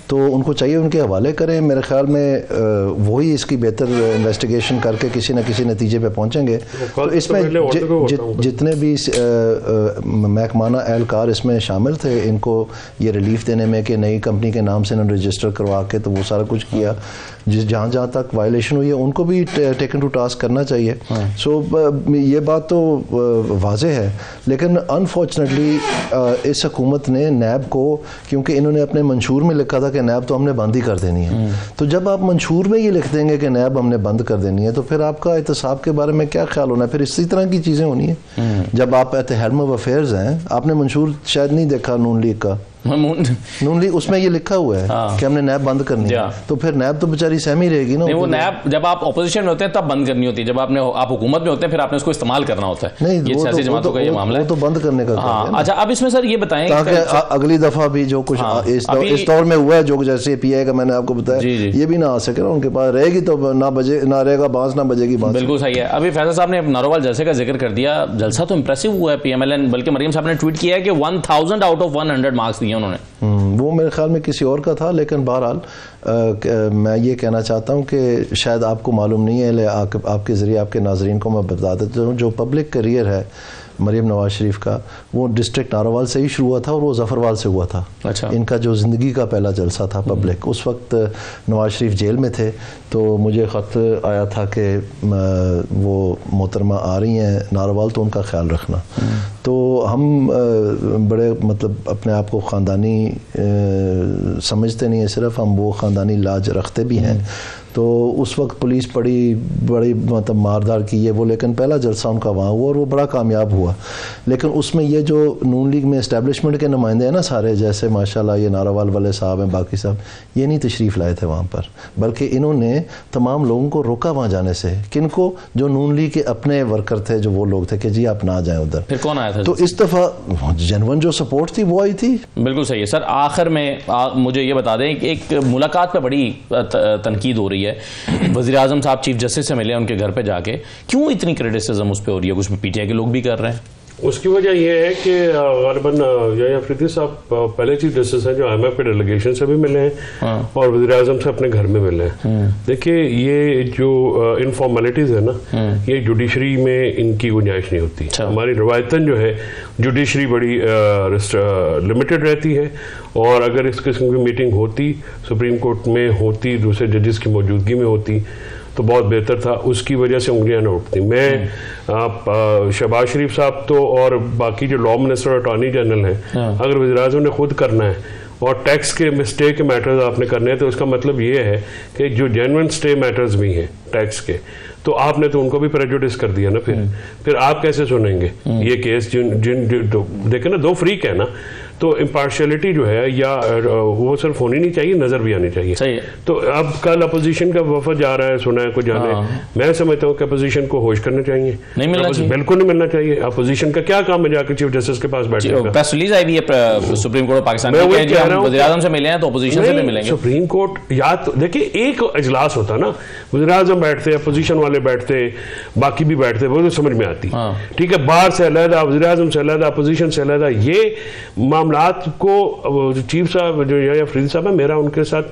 तो उनको चाहिए उनके हवाले करें। मेरे ख्याल में वही इसकी बेहतर इन्वेस्टिगेशन करके किसी न किसी नतीजे पे पहुंचेंगे। तो इसमें जितने भी महकमाना एहलकार इसमें शामिल थे, इनको ये रिलीफ देने में कि नई कंपनी के नाम से इन्होंने रजिस्टर करवा के तो वो सारा कुछ किया, जहाँ जहाँ तक वायलेशन हुई है उनको भी टेकन टू टास्क करना चाहिए। सो ये बात तो वाज़े है, लेकिन अनफॉर्चुनेटली इस हुकूमत ने नैब को, क्योंकि इन्होंने अपने मंशूर में लिखा था कि नैब तो हमने बंद ही कर देनी है, तो जब आप मंशूर में ये लिख देंगे कि नैब हमने बंद कर देनी है तो फिर आपका एहतसाब के बारे में क्या ख्याल होना है? फिर इसी तरह की चीज़ें होनी है। जब आप at the helm of affairs हैं, आपने मंशूर शायद नहीं देखा नून लीग का, नून लीग उसमें ये लिखा हुआ है कि हमने नैब बंद करनी है, तो फिर नैब तो बेचारी सहमी रहेगी ना। वो नैब जब आप ऑपोजिशन में होते हैं तब बंद करनी होती है, जब आप हुकूमत में होते हैं फिर आपने उसको इस्तेमाल करना होता है। नहीं, ये सियासी जमातों का ये मामला है, वो तो बंद करने का। अच्छा, अब इसमें सर ये बताएं ताकि अगली दफा भी जो कुछ इस दौर में हुआ है, जो जैसे पीआई का मैंने आपको बताया, ये भी ना आ सके ना, उनके पास रहेगी तो ना बजे ना रहेगा बांस, ना बजेगी बांस। बिल्कुल सही है। अभी फैसल साहब ने नारोवाल जलसे का जिक्र कर दिया, जलसा तो इंप्रेसिव हुआ है पीएमएलएन, बल्कि मरियम साहब ने ट्वीट किया है कि 1000 आउट ऑफ 100 मार्क्स दिए उन्होंने। वो मेरे ख्याल में किसी और का था, लेकिन बहरहाल मैं ये कहना चाहता हूँ कि शायद आपको मालूम नहीं है, आपके ज़रिए आपके नाजरीन को मैं बता देता हूँ, जो पब्लिक करियर है मरीम नवाज शरीफ का, वो डिस्ट्रिक्ट नारोवाल से ही शुरू हुआ था और वो ज़फ़रवाल से हुआ था। अच्छा। इनका जो ज़िंदगी का पहला जलसा था पब्लिक, उस वक्त नवाज शरीफ जेल में थे, तो मुझे ख़त आया था कि वो मोहतरमा आ रही हैं नारोवाल, तो उनका ख्याल रखना। तो हम बड़े मतलब अपने आप को ख़ानदानी समझते नहीं है सिर्फ, हम वो ख़ानदानी लाज रखते भी हैं। तो उस वक्त पुलिस बड़ी मतलब मारदार की ये वो, लेकिन पहला जलसा उनका वहाँ हुआ और वो बड़ा कामयाब हुआ। लेकिन उसमें ये जो नून लीग में इस्टेब्लिशमेंट के नुमाइंदे हैं ना सारे, जैसे माशाल्लाह ये नारावाल वाले साहब हैं, बाकी साहब, ये नहीं तशरीफ़ लाए थे वहाँ पर, बल्कि इन्होंने तमाम लोगों को रोका वहाँ जाने से। किनको? जो नून लीग के अपने वर्कर थे, जो वो लोग थे कि जी आप ना जाएँ उधर। फिर कौन आया था? तो इस दफ़ा जनवन जो सपोर्ट थी वो आई थी। बिल्कुल सही है सर। आखिर में मुझे ये बता दें कि एक मुलाकात पर बड़ी तनकीद हो रही है, वज़ीर आज़म साहब चीफ जस्टिस से मिले उनके घर पे जाके, क्यों इतनी क्रिटिसिज्म उस पर हो रही है? कुछ पीटीआई के लोग भी कर रहे हैं। उसकी वजह यह है कि ग़ालिबन याह्या अफरीदी साहब पहले चीफ जस्टिस हैं जो IMF के डेलीगेशन से भी मिले हैं और वज़ीर आज़म से अपने घर में मिले हैं। देखिए ये जो इनफॉर्मेलिटीज़ है ना, ये जुडिशरी में इनकी गुंजाइश नहीं होती। हमारी रवायतन जो है जुडिशरी बड़ी लिमिटेड रहती है, और अगर इस किस्म की मीटिंग होती, सुप्रीम कोर्ट में होती, दूसरे जजेस की मौजूदगी में होती तो बहुत बेहतर था। उसकी वजह से उंगलियां न उठती। मैं शहबाज शरीफ साहब तो और बाकी जो लॉ मिनिस्टर और अटॉर्नी जनरल हैं, अगर वज़ीर आज़म ने खुद करना है और टैक्स के स्टे के मैटर्स आपने करने हैं, तो इसका मतलब ये है कि जो जेन्युइन स्टे मैटर्स भी हैं टैक्स के, तो आपने तो उनको भी प्रेजुडिस कर दिया ना। फिर आप कैसे सुनेंगे ये केस? जिन देखे ना, दो फ्रीक है ना, तो इम्पार्शियलिटी जो है या वो सिर्फ होनी नहीं चाहिए, नजर भी आनी चाहिए। सही है। तो अब कल अपोजिशन का वफद जा रहा है, सुना है कुछ जाने, मैं समझता हूँ कि अपोजिशन को होश करना चाहिए, नहीं मिलना चाहिए, बिल्कुल नहीं मिलना चाहिए। अपोजिशन का क्या काम है जाकर चीफ जस्टिस के पास बैठने का? प्रेस रिलीज आई हुई है सुप्रीम कोर्ट ऑफ पाकिस्तान की, वज़ीर-ए-आज़म से मिले हैं तो अपोजिशन से भी मिलेंगे। सुप्रीम कोर्ट या तो देखिए एक इजलास होता ना, वज़ीर-ए-आज़म बैठते, अपोजिशन वाले बैठते, बाकी भी बैठते, वो तो समझ में आती। ठीक है, बाहर से अलहदा, वज़ीर-ए-आज़म से अलहदा, अपोजिशन से अलहदा, ये मामलात को जो चीफ साहब जो या फरीद साहब है, मेरा उनके साथ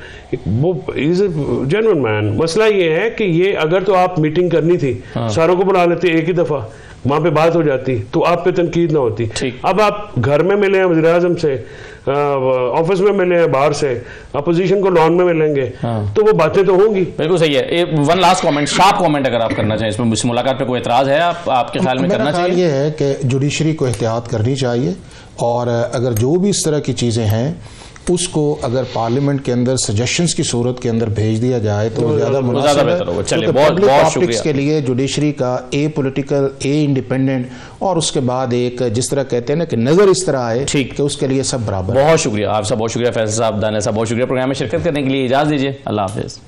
वो इज जेन्युइन मैन। मसला ये है कि ये अगर तो आप मीटिंग करनी थी, सारों को बुला लेते एक ही दफा, वहां पे बात हो जाती, तो आप पे तनकीद ना होती। अब आप घर में मिले हैं वज़ीर-ए-आज़म से, ऑफिस में मिले हैं बाहर से, अपोजिशन को लॉन में मिलेंगे, तो वो बातें तो होंगी। बिल्कुल सही है। One last comment, sharp comment अगर आप करना चाहें इसमें, इस मुलाकात पे कोई एतराज है आपके ख्याल में? करना चाहिए। ये है कि जुडिशरी को एहतियात करनी चाहिए, और अगर जो भी इस तरह की चीज़ें हैं उसको अगर पार्लियामेंट के अंदर सजेशंस की सूरत के अंदर भेज दिया जाए तो ज़्यादा बेहतर होगा। चलिए, बहुत शुक्रिया। के लिए जुडिशरी का ए पॉलिटिकल, ए इंडिपेंडेंट, और उसके बाद एक जिस तरह कहते हैं ना कि नज़र इस तरह आए, ठीक कि उसके लिए सब बराबर। बहुत शुक्रिया आपसे, बहुत शुक्रिया फैसल साहब, दानिया साहब, बहुत शुक्रिया प्रोग्राम में शिरकत करने के लिए। इजाज़त दीजिए, अल्लाह हाफिज़।